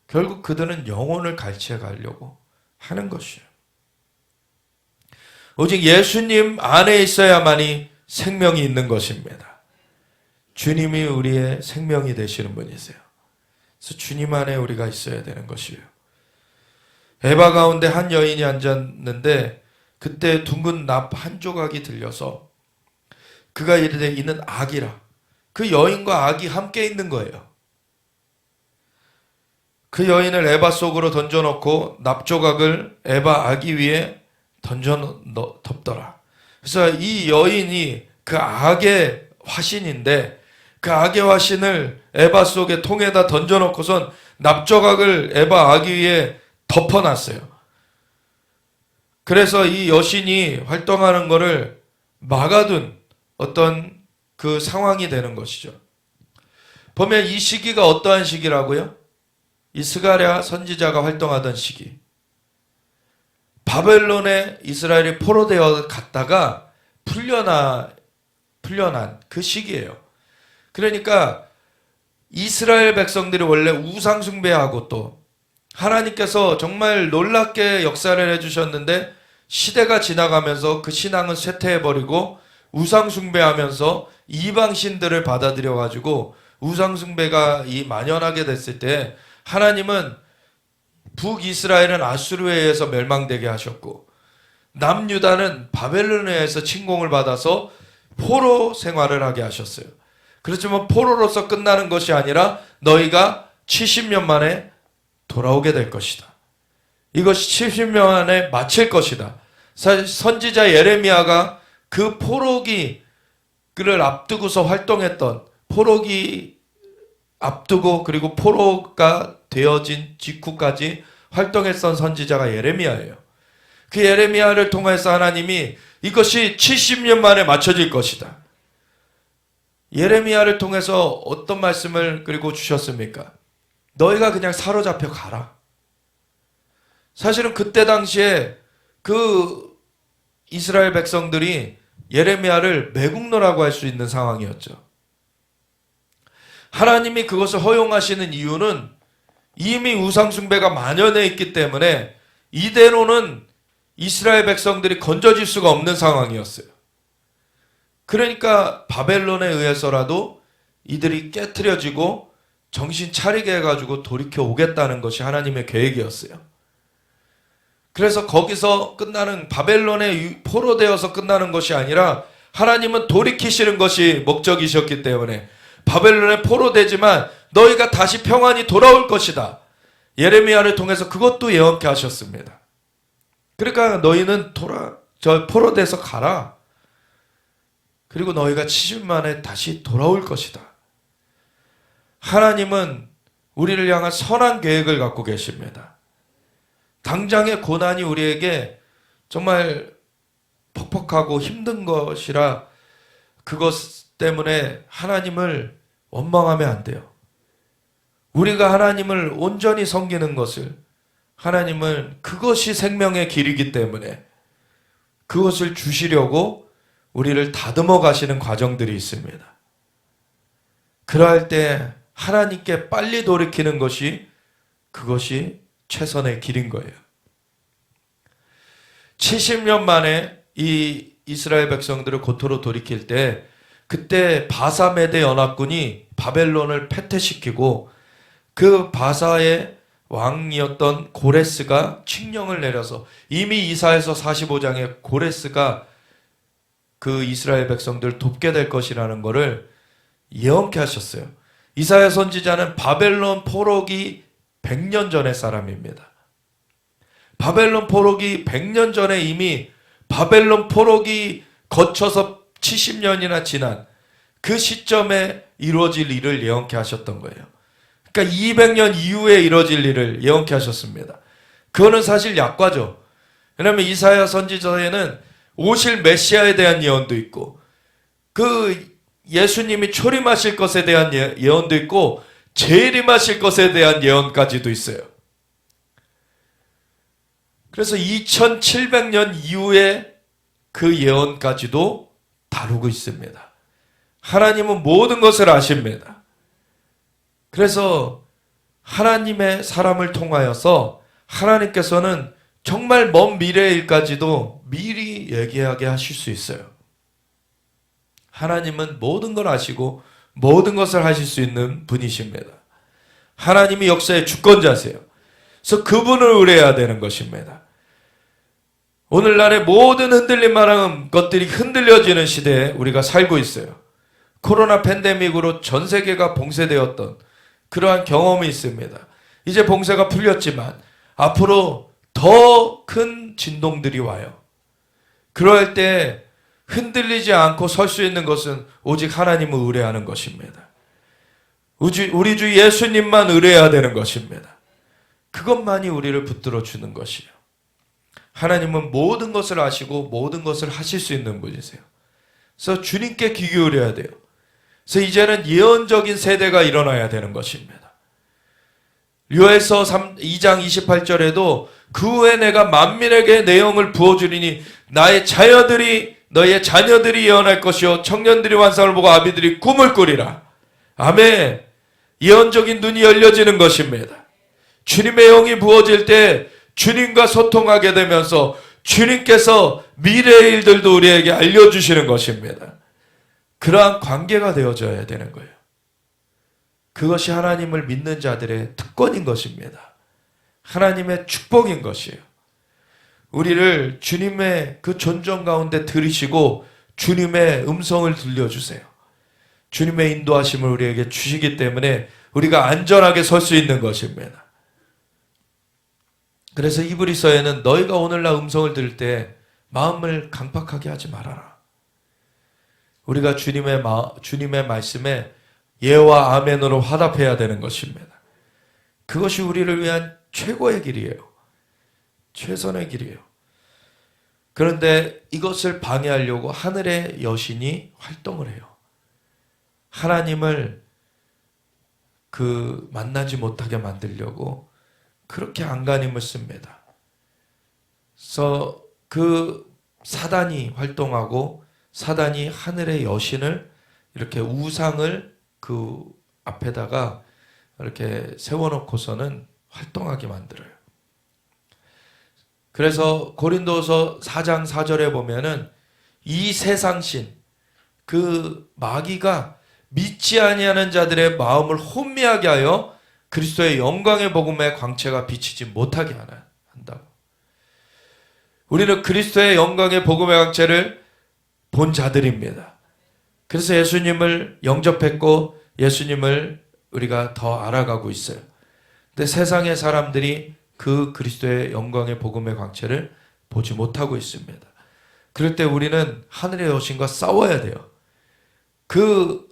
Speaker 1: 결국 그들은 영혼을 갈취해 가려고 하는 것이에요. 오직 예수님 안에 있어야만이 생명이 있는 것입니다. 주님이 우리의 생명이 되시는 분이세요. 그래서 주님 안에 우리가 있어야 되는 것이에요. 에바 가운데 한 여인이 앉았는데 그때 둥근 납 한 조각이 들려서 그가 이르되 이는 악이라. 그 여인과 악이 함께 있는 거예요. 그 여인을 에바 속으로 던져놓고 납 조각을 에바 아기 위에 덮더라. 그래서 이 여인이 그 악의 화신인데 그 악의 화신을 에바 속의 통에다 던져놓고선 납조각을 에바 아기 위에 덮어놨어요. 그래서 이 여신이 활동하는 것을 막아둔 어떤 그 상황이 되는 것이죠. 보면 이 시기가 어떠한 시기라고요? 이 스가랴 선지자가 활동하던 시기. 바벨론에 이스라엘이 포로되어 갔다가 풀려난 그 시기예요. 그러니까 이스라엘 백성들이 원래 우상 숭배하고 또 하나님께서 정말 놀랍게 역사를 해주셨는데 시대가 지나가면서 그 신앙은 쇠퇴해버리고 우상 숭배하면서 이방 신들을 받아들여 가지고 우상 숭배가 만연하게 됐을 때 하나님은 북이스라엘은 아수르에 의해서 멸망되게 하셨고 남유다는 바벨론에 의해서 침공을 받아서 포로 생활을 하게 하셨어요. 그렇지만 포로로서 끝나는 것이 아니라 너희가 70년 만에 돌아오게 될 것이다. 이것이 70년 만에 마칠 것이다. 사실 선지자 예레미야가 그 포로기를 앞두고서 활동했던 포로기 앞두고 그리고 포로가 되어진 직후까지 활동했던 선지자가 예레미야예요. 그 예레미야를 통해서 하나님이 이것이 70년 만에 맞춰질 것이다. 예레미야를 통해서 어떤 말씀을 그리고 주셨습니까? 너희가 그냥 사로잡혀 가라. 사실은 그때 당시에 그 이스라엘 백성들이 예레미야를 매국노라고 할 수 있는 상황이었죠. 하나님이 그것을 허용하시는 이유는 이미 우상숭배가 만연해 있기 때문에 이대로는 이스라엘 백성들이 건져질 수가 없는 상황이었어요. 그러니까 바벨론에 의해서라도 이들이 깨트려지고 정신 차리게 해가지고 돌이켜 오겠다는 것이 하나님의 계획이었어요. 그래서 거기서 끝나는 바벨론에 포로되어서 끝나는 것이 아니라 하나님은 돌이키시는 것이 목적이셨기 때문에 바벨론에 포로되지만 너희가 다시 평안히 돌아올 것이다. 예레미야를 통해서 그것도 예언케 하셨습니다. 그러니까 너희는 포로돼서 가라. 그리고 너희가 70년 만에 다시 돌아올 것이다. 하나님은 우리를 향한 선한 계획을 갖고 계십니다. 당장의 고난이 우리에게 정말 퍽퍽하고 힘든 것이라 그것 때문에 하나님을 원망하면 안 돼요. 우리가 하나님을 온전히 섬기는 것을 하나님은 그것이 생명의 길이기 때문에 그것을 주시려고 우리를 다듬어 가시는 과정들이 있습니다. 그러할 때 하나님께 빨리 돌이키는 것이 그것이 최선의 길인 거예요. 70년 만에 이 이스라엘 백성들을 고토로 돌이킬 때 그때 바사메대 연합군이 바벨론을 패퇴시키고 그 바사의 왕이었던 고레스가 칙령을 내려서 이미 이사야서 45장에 고레스가 그 이스라엘 백성들을 돕게 될 것이라는 것을 예언케 하셨어요. 이사야 선지자는 바벨론 포로기 100년 전의 사람입니다. 바벨론 포로기 100년 전에 이미 바벨론 포로기 거쳐서 70년이나 지난 그 시점에 이루어질 일을 예언케 하셨던 거예요. 그러니까 200년 이후에 이루어질 일을 예언케 하셨습니다. 그거는 사실 약과죠. 왜냐하면 이사야 선지자에는 오실 메시아에 대한 예언도 있고 그 예수님이 초림하실 것에 대한 예언도 있고 재림하실 것에 대한 예언까지도 있어요. 그래서 2700년 이후에 그 예언까지도 다루고 있습니다. 하나님은 모든 것을 아십니다. 그래서 하나님의 사람을 통하여서 하나님께서는 정말 먼 미래의 일까지도 미리 얘기하게 하실 수 있어요. 하나님은 모든 걸 아시고 모든 것을 하실 수 있는 분이십니다. 하나님이 역사의 주권자세요. 그래서 그분을 의뢰해야 되는 것입니다. 오늘날의 모든 흔들릴 만한 것들이 흔들려지는 시대에 우리가 살고 있어요. 코로나 팬데믹으로 전 세계가 봉쇄되었던 그러한 경험이 있습니다. 이제 봉쇄가 풀렸지만 앞으로 더 큰 진동들이 와요. 그럴 때 흔들리지 않고 설 수 있는 것은 오직 하나님을 의뢰하는 것입니다. 우리 주 예수님만 의뢰해야 되는 것입니다. 그것만이 우리를 붙들어 주는 것이에요. 하나님은 모든 것을 아시고 모든 것을 하실 수 있는 분이세요. 그래서 주님께 귀 기울여야 돼요. 그래서 이제는 예언적인 세대가 일어나야 되는 것입니다. 요엘서 2장 28절에도 그 후에 내가 만민에게 내 영을 부어주리니 나의 너의 자녀들이 예언할 것이요 청년들이 환상을 보고 아비들이 꿈을 꾸리라. 아멘. 예언적인 눈이 열려지는 것입니다. 주님의 영이 부어질 때 주님과 소통하게 되면서 주님께서 미래의 일들도 우리에게 알려주시는 것입니다. 그러한 관계가 되어져야 되는 거예요. 그것이 하나님을 믿는 자들의 특권인 것입니다. 하나님의 축복인 것이에요. 우리를 주님의 그 존중 가운데 들이시고 주님의 음성을 들려주세요. 주님의 인도하심을 우리에게 주시기 때문에 우리가 안전하게 설 수 있는 것입니다. 그래서 히브리서에는 너희가 오늘날 음성을 들을 때 마음을 강팍하게 하지 말아라. 우리가 주님의 말씀에 예와 아멘으로 화답해야 되는 것입니다. 그것이 우리를 위한 최고의 길이에요. 최선의 길이에요. 그런데 이것을 방해하려고 하늘의 여신이 활동을 해요. 하나님을 만나지 못하게 만들려고 그렇게 안간힘을 씁니다. 그래서 그 사단이 활동하고 사단이 하늘의 여신을 이렇게 우상을 그 앞에다가 이렇게 세워놓고서는 활동하게 만들어요. 그래서 고린도서 4장 4절에 보면은 이 세상신 그 마귀가 믿지 아니하는 자들의 마음을 혼미하게 하여 그리스도의 영광의 복음의 광채가 비치지 못하게 한다고. 우리는 그리스도의 영광의 복음의 광채를 본 자들입니다. 그래서 예수님을 영접했고 예수님을 우리가 더 알아가고 있어요. 근데 세상의 사람들이 그 그리스도의 영광의 복음의 광채를 보지 못하고 있습니다. 그럴 때 우리는 하늘의 여신과 싸워야 돼요. 그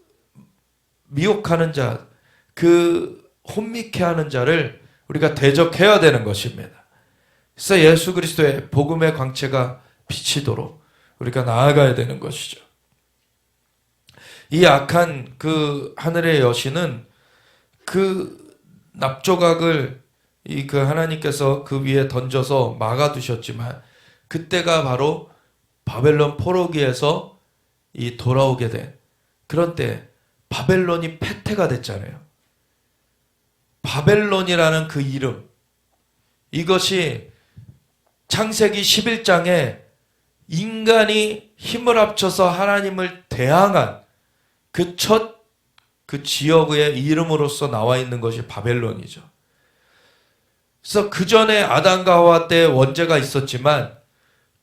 Speaker 1: 미혹하는 자, 그 혼미케 하는 자를 우리가 대적해야 되는 것입니다. 그래서 예수 그리스도의 복음의 광채가 비치도록 우리가 나아가야 되는 것이죠. 이 악한 그 하늘의 여신은 그 납조각을 이 그 하나님께서 그 위에 던져서 막아두셨지만 그때가 바로 바벨론 포로기에서 이 돌아오게 된 그런 때 바벨론이 패퇴가 됐잖아요. 바벨론이라는 그 이름, 이것이 창세기 11장에 인간이 힘을 합쳐서 하나님을 대항한 그 첫 그 지역의 이름으로서 나와 있는 것이 바벨론이죠. 그래서 그 전에 아담과 하와 때 원죄가 있었지만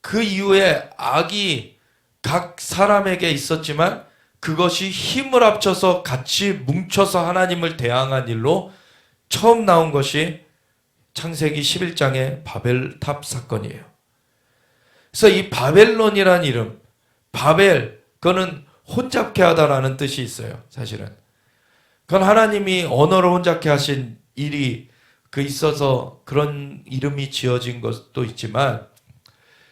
Speaker 1: 그 이후에 악이 각 사람에게 있었지만 그것이 힘을 합쳐서 같이 뭉쳐서 하나님을 대항한 일로 처음 나온 것이 창세기 11장의 바벨탑 사건이에요. 그래서 이 바벨론이라는 이름, 바벨, 그거는 혼잡케 하다라는 뜻이 있어요. 사실은. 그건 하나님이 언어를 혼잡케 하신 일이 있어서 그런 이름이 지어진 것도 있지만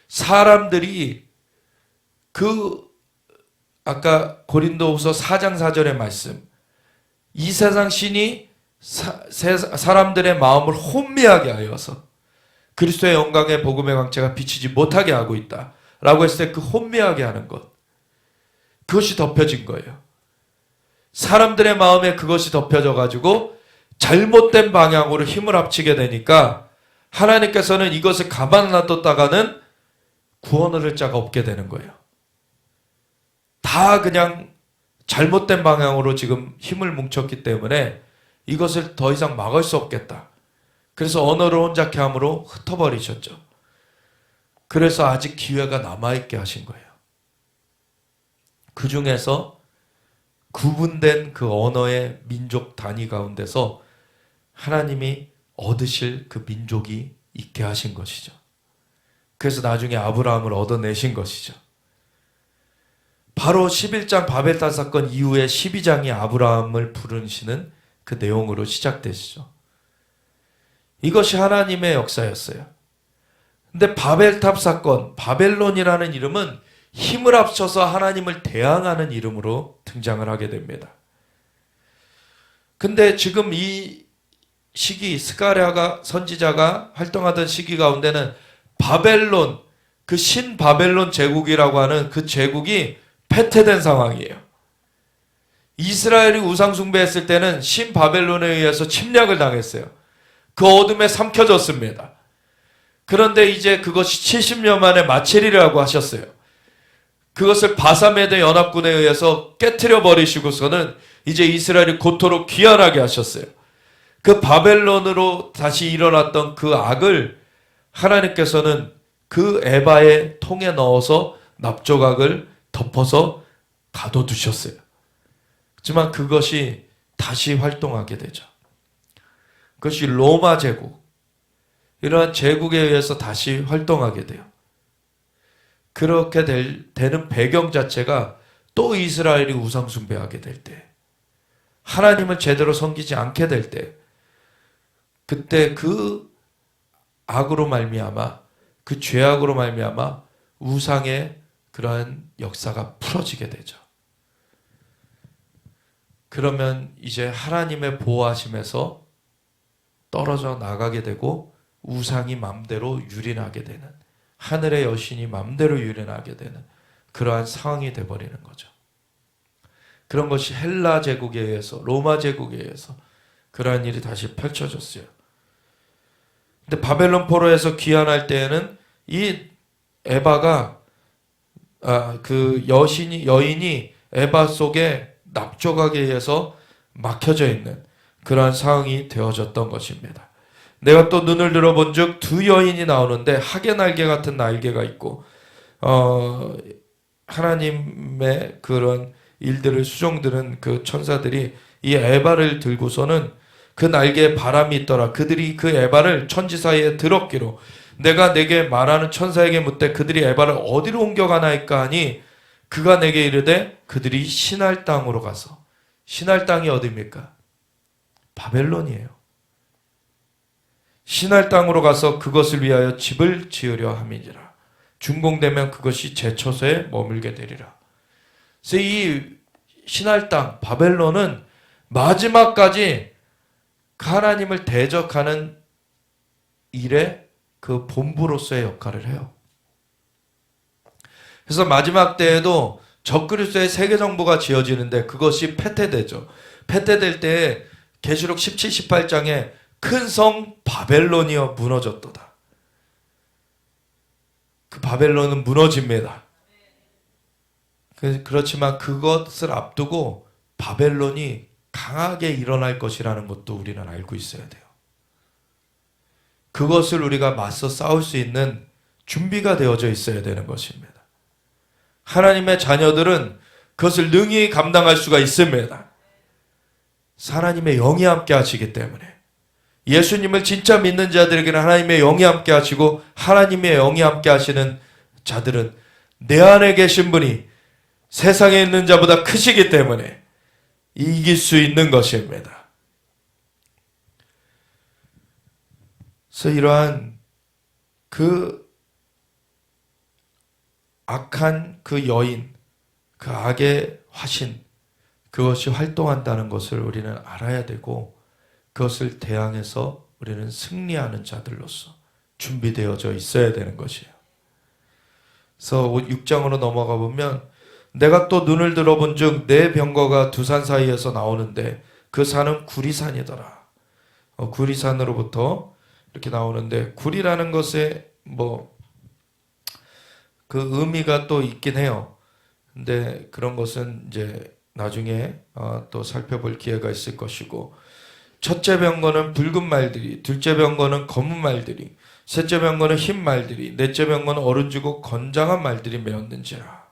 Speaker 1: 사람들이 아까 고린도후서 4장 4절의 말씀, 이 세상 신이 사람들의 마음을 혼미하게 하여서 그리스도의 영광의 복음의 광채가 비치지 못하게 하고 있다 라고 했을 때 그 혼미하게 하는 것, 그것이 덮여진 거예요. 사람들의 마음에 그것이 덮여져 가지고 잘못된 방향으로 힘을 합치게 되니까 하나님께서는 이것을 가만 놔뒀다가는 구원을 할 자가 없게 되는 거예요. 다 그냥 잘못된 방향으로 지금 힘을 뭉쳤기 때문에 이것을 더 이상 막을 수 없겠다. 그래서 언어를 혼잡케 함으로 흩어버리셨죠. 그래서 아직 기회가 남아있게 하신 거예요. 그 중에서 구분된 그 언어의 민족 단위 가운데서 하나님이 얻으실 그 민족이 있게 하신 것이죠. 그래서 나중에 아브라함을 얻어내신 것이죠. 바로 11장 바벨탑 사건 이후에 12장이 아브라함을 부르시는 그 내용으로 시작되시죠. 이것이 하나님의 역사였어요. 근데 바벨탑 사건, 바벨론이라는 이름은 힘을 합쳐서 하나님을 대항하는 이름으로 등장을 하게 됩니다. 근데 지금 이 시기, 스가랴가 선지자가 활동하던 시기 가운데는 바벨론, 그 신바벨론 제국이라고 하는 그 제국이 패퇴된 상황이에요. 이스라엘이 우상숭배했을 때는 신바벨론에 의해서 침략을 당했어요. 그 어둠에 삼켜졌습니다. 그런데 이제 그것이 70년 만에 마체리라고 하셨어요. 그것을 바사메드 연합군에 의해서 깨트려 버리시고서는 이제 이스라엘이 고토록 귀환하게 하셨어요. 그 바벨론으로 다시 일어났던 그 악을 하나님께서는 그 에바의 통에 넣어서 납조각을 덮어서 가둬두셨어요. 하지만 그것이 다시 활동하게 되죠. 그것이 로마 제국, 이러한 제국에 의해서 다시 활동하게 돼요. 그렇게 되는 배경 자체가 또 이스라엘이 우상숭배하게 될 때, 하나님을 제대로 섬기지 않게 될 때, 그때 그 악으로 말미암아, 그 죄악으로 말미암아 우상의 그러한 역사가 풀어지게 되죠. 그러면 이제 하나님의 보호하심에서 떨어져 나가게 되고 우상이 맘대로 유린하게 되는, 하늘의 여신이 맘대로 유린하게 되는 그러한 상황이 돼버리는 거죠. 그런 것이 헬라 제국에 의해서, 로마 제국에 의해서 그러한 일이 다시 펼쳐졌어요. 근데 바벨론 포로에서 귀환할 때에는 이 에바가 그 여인이 에바 속에 납조각에 의해서 막혀져 있는 그러한 상황이 되어졌던 것입니다. 내가 또 눈을 들어본 즉 두 여인이 나오는데 하계 날개 같은 날개가 있고 하나님의 그런 일들을 수종드는 그 천사들이 이 에바를 들고서는 그 날개에 바람이 있더라. 그들이 그 에바를 천지 사이에 들었기로 내가 내게 말하는 천사에게 묻되 그들이 에바를 어디로 옮겨가나이까 하니 그가 내게 이르되 그들이 신할 땅으로 가서, 신할 땅이 어디입니까? 바벨론이에요. 신할 땅으로 가서 그것을 위하여 집을 지으려 함이니라. 준공되면 그것이 제 처소에 머물게 되리라. 그래서 이 신할 땅 바벨론은 마지막까지 하나님을 대적하는 일의 그 본부로서의 역할을 해요. 그래서 마지막 때에도 적그리스도의 세계 정부가 지어지는데 그것이 패퇴되죠. 패퇴될 때에 계시록 17, 18장에 큰 성 바벨론이여 무너졌도다. 그 바벨론은 무너집니다. 그렇지만 그것을 앞두고 바벨론이 강하게 일어날 것이라는 것도 우리는 알고 있어야 돼요. 그것을 우리가 맞서 싸울 수 있는 준비가 되어져 있어야 되는 것입니다. 하나님의 자녀들은 그것을 능히 감당할 수가 있습니다. 하나님의 영이 함께 하시기 때문에. 예수님을 진짜 믿는 자들에게는 하나님의 영이 함께 하시고 하나님의 영이 함께 하시는 자들은 내 안에 계신 분이 세상에 있는 자보다 크시기 때문에 이길 수 있는 것입니다. 그래서 이러한 그 악한 그 여인, 그 악의 화신, 그것이 활동한다는 것을 우리는 알아야 되고 그것을 대항해서 우리는 승리하는 자들로서 준비되어져 있어야 되는 것이에요. 그래서 6장으로 넘어가 보면 내가 또 눈을 들어본 즉 내 병거가 두 산 사이에서 나오는데 그 산은 구리산이더라. 구리산으로부터 이렇게 나오는데 구리라는 것에 그 의미가 또 있긴 해요. 근데 그런 것은 이제 나중에 또 살펴볼 기회가 있을 것이고 첫째 병거는 붉은 말들이, 둘째 병거는 검은 말들이, 셋째 병거는 흰 말들이, 넷째 병거는 어른지고 건장한 말들이 메었는지라.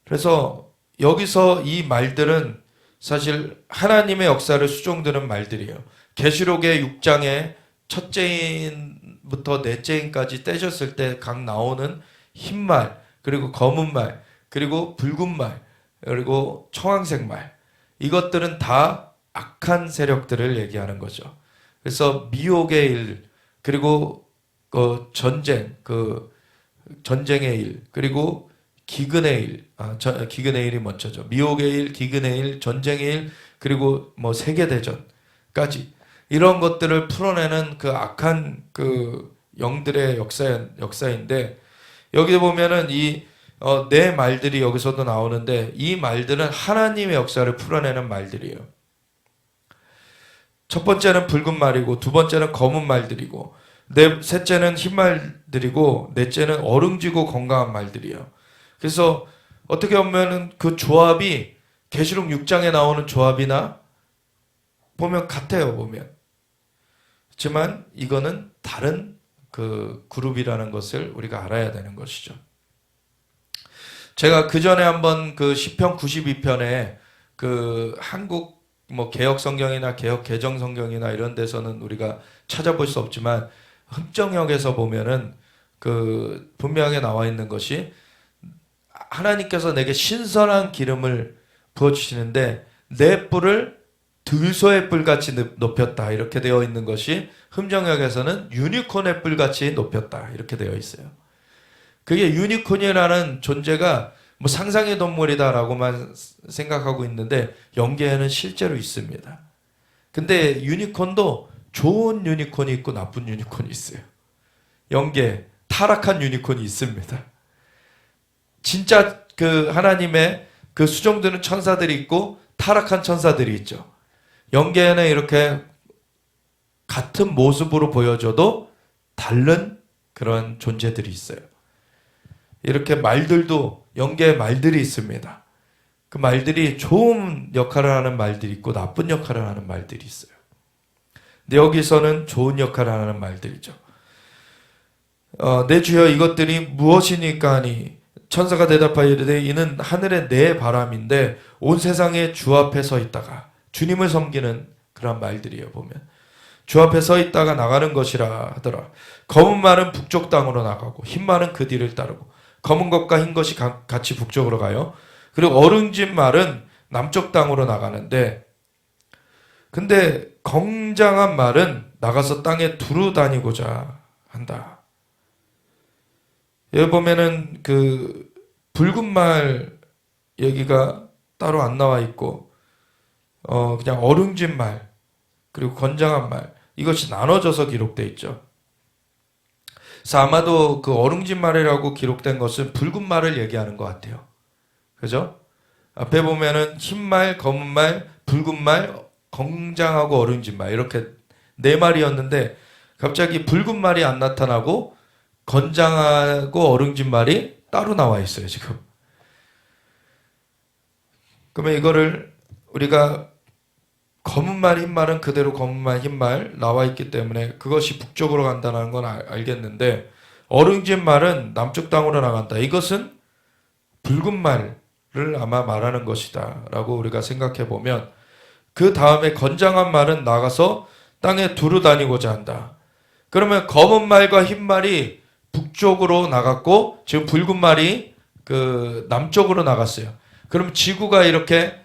Speaker 1: 그래서 여기서 이 말들은 사실 하나님의 역사를 수종드는 말들이에요. 계시록의 6장에 첫째인부터 넷째인까지 떼셨을 때 각 나오는 흰 말, 그리고 검은 말, 그리고 붉은 말, 그리고 청황색 말, 이것들은 다 악한 세력들을 얘기하는 거죠. 그래서 미혹의 일, 그리고 전쟁의 일, 그리고 기근의 일, 기근의 일이 먼저죠. 미혹의 일, 기근의 일, 전쟁의 일, 그리고 세계대전까지 이런 것들을 풀어내는 그 악한 그 영들의 역사인데 여기 보면은 네 말들이 여기서도 나오는데 이 말들은 하나님의 역사를 풀어내는 말들이에요. 첫 번째는 붉은 말이고 두 번째는 검은 말들이고 셋째는 흰 말들이고 넷째는 어릉지고 건강한 말들이에요. 그래서 어떻게 보면은 그 조합이 계시록 6장에 나오는 조합이나 보면 같아요. 보면. 하지만 이거는 다른 그 그룹이라는 것을 우리가 알아야 되는 것이죠. 제가 그 전에 한번 그 시편 92편에 그 한국 개혁 성경이나 개혁 개정 성경이나 이런 데서는 우리가 찾아볼 수 없지만 흑정역에서 보면은 그 분명하게 나와 있는 것이 하나님께서 내게 신선한 기름을 부어주시는데 내 뿔을 들소의 뿔같이 높였다 이렇게 되어 있는 것이 흠정역에서는 유니콘의 뿔같이 높였다 이렇게 되어 있어요. 그게 유니콘이라는 존재가 상상의 동물이다라고만 생각하고 있는데 영계에는 실제로 있습니다. 근데 유니콘도 좋은 유니콘이 있고 나쁜 유니콘이 있어요. 영계 타락한 유니콘이 있습니다. 진짜 그 하나님의 그 수종드는 천사들이 있고 타락한 천사들이 있죠. 영계에는 이렇게 같은 모습으로 보여줘도 다른 그런 존재들이 있어요. 이렇게 말들도 영계의 말들이 있습니다. 그 말들이 좋은 역할을 하는 말들이 있고 나쁜 역할을 하는 말들이 있어요. 근데 여기서는 좋은 역할을 하는 말들이죠. 내 주여 이것들이 무엇이니까 하니 천사가 대답하여 이르되 이는 하늘의 내 바람인데 온 세상에 주 앞에 서 있다가 주님을 섬기는 그런 말들이에요. 보면 주 앞에 서 있다가 나가는 것이라 하더라. 검은 말은 북쪽 땅으로 나가고 흰 말은 그 뒤를 따르고 검은 것과 흰 것이 같이 북쪽으로 가요. 그리고 어릉진 말은 남쪽 땅으로 나가는데 근데 건장한 말은 나가서 땅에 두루 다니고자 한다. 여기 보면은 그 붉은 말 얘기가 따로 안 나와 있고 그냥 어릉진 말 그리고 건장한 말 이것이 나눠져서 기록되어 있죠. 그래서 아마도 그 어룽진 말이라고 기록된 것은 붉은 말을 얘기하는 것 같아요. 그죠? 앞에 보면은 흰 말, 검은 말, 붉은 말, 건장하고 어룽진 말 이렇게 네 말이었는데 갑자기 붉은 말이 안 나타나고 건장하고 어룽진 말이 따로 나와 있어요, 지금. 그러면 이거를 우리가 검은 말, 흰 말은 그대로 검은 말, 흰 말 나와 있기 때문에 그것이 북쪽으로 간다는 건 알겠는데 어룽진 말은 남쪽 땅으로 나간다. 이것은 붉은 말을 아마 말하는 것이다 라고 우리가 생각해 보면 그 다음에 건장한 말은 나가서 땅에 두루 다니고자 한다. 그러면 검은 말과 흰 말이 북쪽으로 나갔고 지금 붉은 말이 그 남쪽으로 나갔어요. 그럼 지구가 이렇게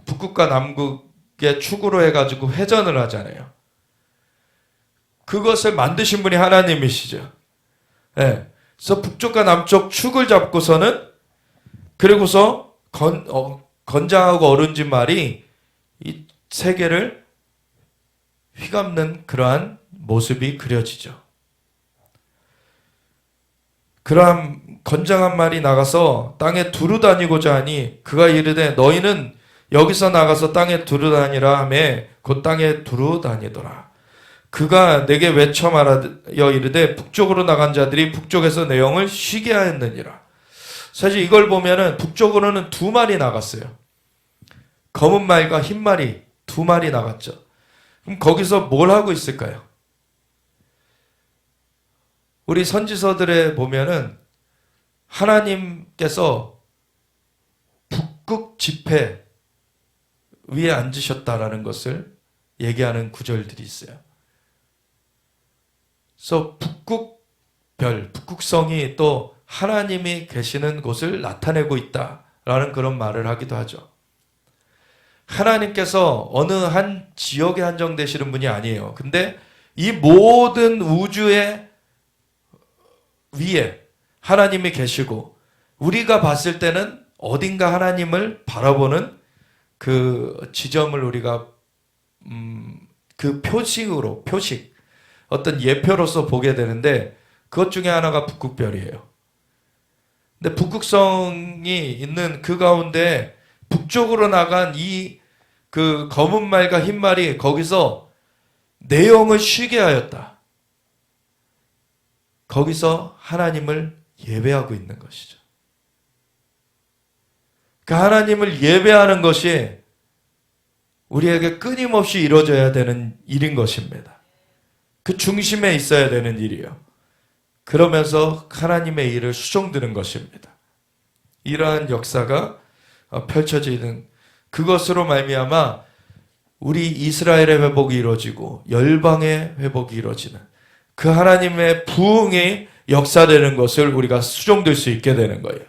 Speaker 1: 북극과 남극의 축으로 해가지고 회전을 하잖아요. 그것을 만드신 분이 하나님이시죠. 네. 그래서 북쪽과 남쪽 축을 잡고서는 그리고서 건장하고 어른진 말이 이 세계를 휘감는 그러한 모습이 그려지죠. 그러한 건장한 말이 나가서 땅에 두루 다니고자 하니 그가 이르되 너희는 여기서 나가서 땅에 두루 다니라 하매 곧 땅에 두루 다니더라. 그가 내게 외쳐 말하여 이르되 북쪽으로 나간 자들이 북쪽에서 내 영을 쉬게 하였느니라. 사실 이걸 보면은 북쪽으로는 두 마리 나갔어요. 검은 말과 흰 말이 두 마리 나갔죠. 그럼 거기서 뭘 하고 있을까요? 우리 선지서들에 보면은 하나님께서 북극 지폐 위에 앉으셨다라는 것을 얘기하는 구절들이 있어요. 그래서 북극별, 북극성이 또 하나님이 계시는 곳을 나타내고 있다라는 그런 말을 하기도 하죠. 하나님께서 어느 한 지역에 한정되시는 분이 아니에요. 근데 이 모든 우주의 위에 하나님이 계시고 우리가 봤을 때는 어딘가 하나님을 바라보는 그 지점을 우리가 그 표식 어떤 예표로서 보게 되는데 그것 중에 하나가 북극별이에요. 근데 북극성이 있는 그 가운데 북쪽으로 나간 이 그 검은 말과 흰 말이 거기서 내 영을 쉬게 하였다. 거기서 하나님을 예배하고 있는 것이죠. 그 하나님을 예배하는 것이 우리에게 끊임없이 이루어져야 되는 일인 것입니다. 그 중심에 있어야 되는 일이에요. 그러면서 하나님의 일을 수종드는 것입니다. 이러한 역사가 펼쳐지는 그것으로 말미암아 우리 이스라엘의 회복이 이루어지고 열방의 회복이 이루어지는 그 하나님의 부흥이 역사되는 것을 우리가 수종될 수 있게 되는 거예요.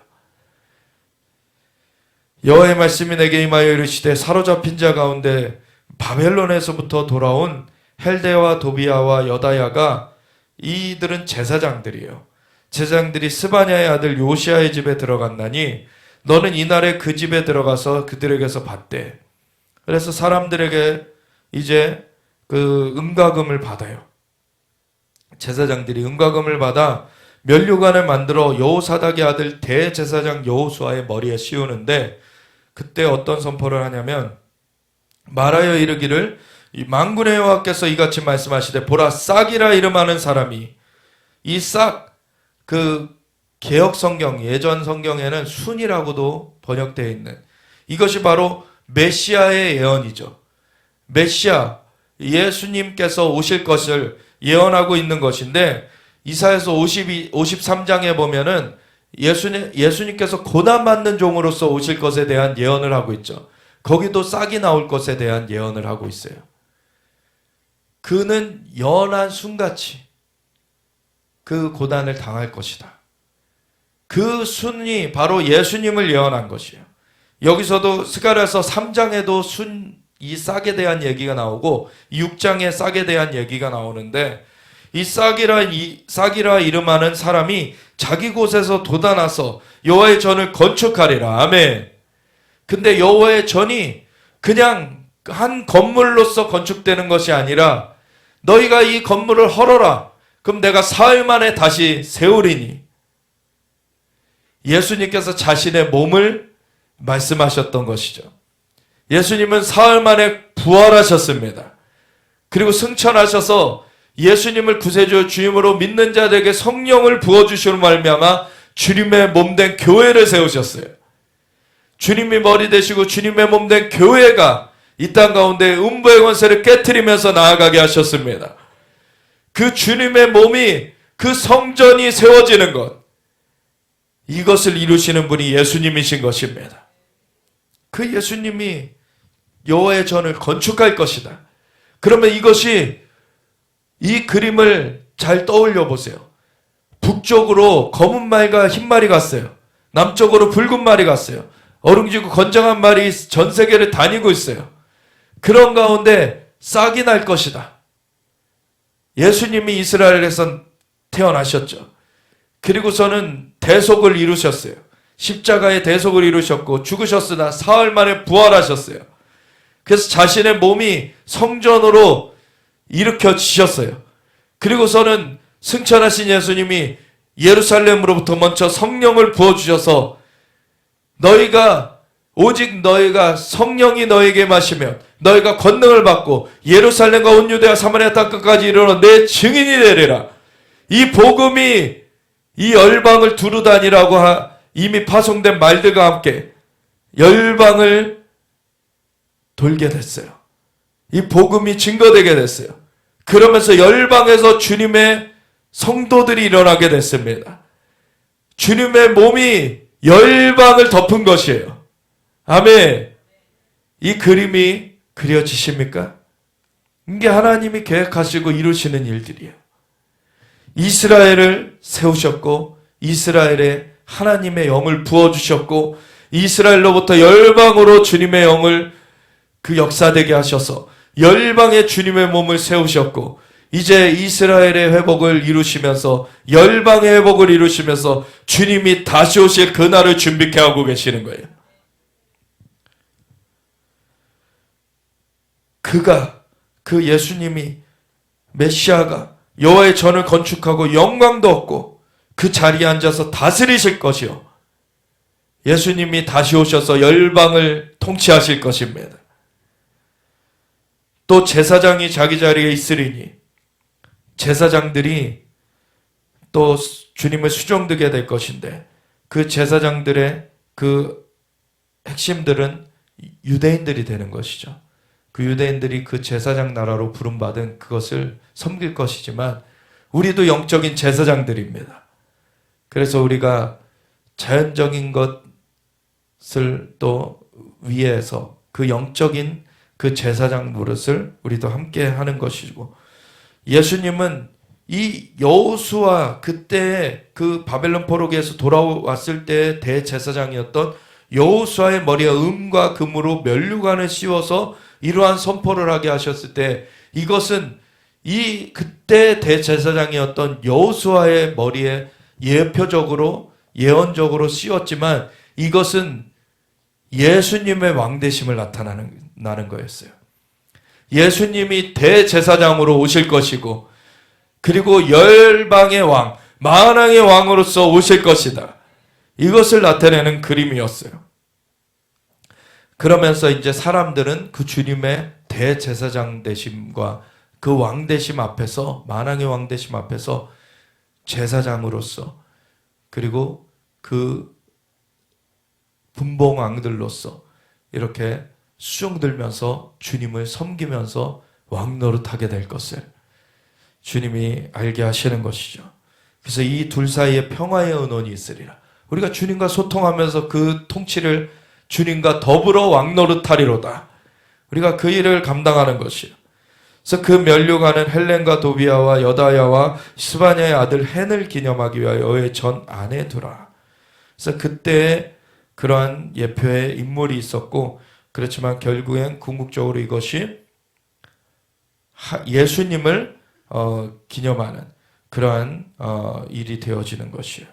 Speaker 1: 여호와의 말씀이 내게 임하여 이르시되 사로잡힌 자 가운데 바벨론에서부터 돌아온 헬데와 도비아와 여다야가 이들은 제사장들이에요. 제사장들이 스바냐의 아들 요시아의 집에 들어갔나니 너는 이날에 그 집에 들어가서 그들에게서 받되. 그래서 사람들에게 이제 그 은과금을 받아요. 제사장들이 은과금을 받아 면류관을 만들어 여호사닥의 아들 대제사장 여호수아의 머리에 씌우는데 그때 어떤 선포를 하냐면 말하여 이르기를 만군의 여호와께서 이같이 말씀하시되 보라 싹이라 이름하는 사람이 이 싹 그 개역 성경 예전 성경에는 순이라고도 번역되어 있는 이것이 바로 메시아의 예언이죠. 메시아 예수님께서 오실 것을 예언하고 있는 것인데 이사야서 53장에 보면은 예수님께서 고난받는 종으로서 오실 것에 대한 예언을 하고 있죠. 거기도 싹이 나올 것에 대한 예언을 하고 있어요. 그는 연한 순같이 그 고난을 당할 것이다. 그 순이 바로 예수님을 예언한 것이에요. 여기서도 스가랴서 3장에도 이 싹에 대한 얘기가 나오고 6장에 싹에 대한 얘기가 나오는데 이 싹이라 이름하는 사람이 자기 곳에서 돋아나서 여호와의 전을 건축하리라. 아멘. 근데 여호와의 전이 그냥 한 건물로서 건축되는 것이 아니라 너희가 이 건물을 헐어라. 그럼 내가 사흘 만에 다시 세우리니. 예수님께서 자신의 몸을 말씀하셨던 것이죠. 예수님은 사흘 만에 부활하셨습니다. 그리고 승천하셔서 예수님을 구세주 주임으로 믿는 자들에게 성령을 부어주시로 말미암아 주님의 몸된 교회를 세우셨어요. 주님이 머리 되시고 주님의 몸된 교회가 이 땅 가운데 음부의 권세를 깨트리면서 나아가게 하셨습니다. 그 주님의 몸이, 그 성전이 세워지는 것, 이것을 이루시는 분이 예수님이신 것입니다. 그 예수님이 여호와의 전을 건축할 것이다. 그러면 이것이, 이 그림을 잘 떠올려 보세요. 북쪽으로 검은 말과 흰 말이 갔어요. 남쪽으로 붉은 말이 갔어요. 어룽지고 건장한 말이 전 세계를 다니고 있어요. 그런 가운데 싹이 날 것이다. 예수님이 이스라엘에서 태어나셨죠. 그리고서는 대속을 이루셨어요. 십자가의 대속을 이루셨고 죽으셨으나 사흘 만에 부활하셨어요. 그래서 자신의 몸이 성전으로 일으켜지셨어요. 그리고서는 승천하신 예수님이 예루살렘으로부터 먼저 성령을 부어주셔서 오직 너희가 성령이 너에게 마시면 너희가 권능을 받고 예루살렘과 온 유대와 사마리아 땅 끝까지 이르러 내 증인이 되리라. 이 복음이 이 열방을 두루다니라고 이미 파송된 말들과 함께 열방을 돌게 됐어요. 이 복음이 증거되게 됐어요. 그러면서 열방에서 주님의 성도들이 일어나게 됐습니다. 주님의 몸이 열방을 덮은 것이에요. 아멘. 이 그림이 그려지십니까? 이게 하나님이 계획하시고 이루시는 일들이에요. 이스라엘을 세우셨고 이스라엘에 하나님의 영을 부어주셨고 이스라엘로부터 열방으로 주님의 영을 그 역사되게 하셔서 열방에 주님의 몸을 세우셨고 이제 이스라엘의 회복을 이루시면서 열방의 회복을 이루시면서 주님이 다시 오실 그날을 준비케 하고 계시는 거예요. 그 예수님이, 메시아가 여호와의 전을 건축하고 영광도 얻고 그 자리에 앉아서 다스리실 것이요, 예수님이 다시 오셔서 열방을 통치하실 것입니다. 또 제사장이 자기 자리에 있으리니 제사장들이 또 주님을 수종드게 될 것인데 그 제사장들의 그 핵심들은 유대인들이 되는 것이죠. 그 유대인들이 그 제사장 나라로 부름받은 그것을 섬길 것이지만 우리도 영적인 제사장들입니다. 그래서 우리가 자연적인 것을 또 위에서 그 영적인 그 제사장 노릇을 우리도 함께 하는 것이고, 예수님은 이 여호수아 그때 그 바벨론 포로기에서 돌아왔을 때 대제사장이었던 여호수아의 머리에 음과 금으로 면류관을 씌워서 이러한 선포를 하게 하셨을 때, 이것은 이 그때 대제사장이었던 여호수아의 머리에 예표적으로 예언적으로 씌웠지만 이것은 예수님의 왕되심을 나타나는 거였어요. 예수님이 대제사장으로 오실 것이고 그리고 열방의 왕, 만왕의 왕으로서 오실 것이다. 이것을 나타내는 그림이었어요. 그러면서 이제 사람들은 그 주님의 대제사장 되심과 그 왕되심 앞에서, 만왕의 왕되심 앞에서 제사장으로서 그리고 그 분봉왕들로서 이렇게 수종들면서 주님을 섬기면서 왕노릇하게 될 것을 주님이 알게 하시는 것이죠. 그래서 이 둘 사이에 평화의 언원이 있으리라. 우리가 주님과 소통하면서 그 통치를 주님과 더불어 왕노릇하리로다. 우리가 그 일을 감당하는 것이요. 그래서 그 면류관은 헬렌과 도비아와 여다야와 스바냐의 아들 헨을 기념하기 위하여 여호와의 전 안에 두라. 그래서 그때 그러한 예표의 인물이 있었고, 그렇지만 결국엔 궁극적으로 이것이 예수님을 기념하는 그러한 일이 되어지는 것이에요.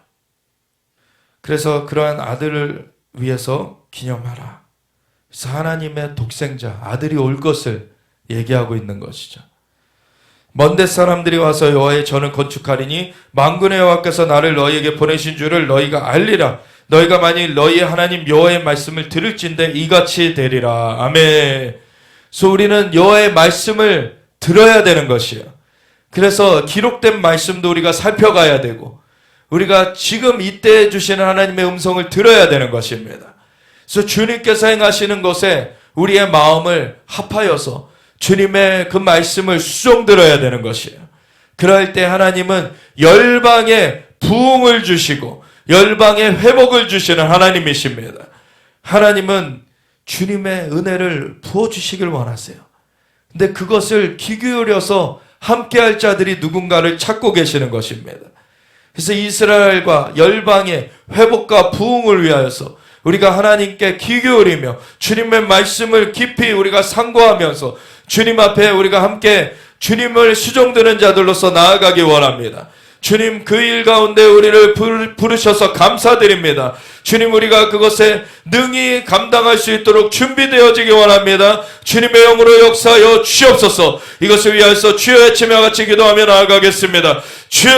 Speaker 1: 그래서 그러한 아들을 위해서 기념하라. 그래서 하나님의 독생자 아들이 올 것을 얘기하고 있는 것이죠. 먼데 사람들이 와서 여호와의 전을 건축하리니 만군의 여호와께서 나를 너희에게 보내신 줄을 너희가 알리라. 너희가 만일 너희의 하나님 여호와의 말씀을 들을진대 이같이 되리라. 아멘. 그래서 우리는 여호와의 말씀을 들어야 되는 것이에요. 그래서 기록된 말씀도 우리가 살펴가야 되고 우리가 지금 이때 주시는 하나님의 음성을 들어야 되는 것입니다. 그래서 주님께서 행하시는 것에 우리의 마음을 합하여서 주님의 그 말씀을 수종 들어야 되는 것이에요. 그럴 때 하나님은 열방에 부흥을 주시고 열방에 회복을 주시는 하나님이십니다. 하나님은 주님의 은혜를 부어주시길 원하세요. 근데 그것을 귀 기울여서 함께할 자들이 누군가를 찾고 계시는 것입니다. 그래서 이스라엘과 열방의 회복과 부흥을 위하여서 우리가 하나님께 귀 기울이며 주님의 말씀을 깊이 우리가 상고하면서 주님 앞에 우리가 함께 주님을 수종드는 자들로서 나아가기 원합니다. 주님 그 일 가운데 우리를 부르셔서 감사드립니다. 주님 우리가 그것에 능히 감당할 수 있도록 준비되어지기 원합니다. 주님의 영으로 역사하여 주시옵소서. 이것을 위하여서 주여 외치며 같이 기도하며 나아가겠습니다. 주여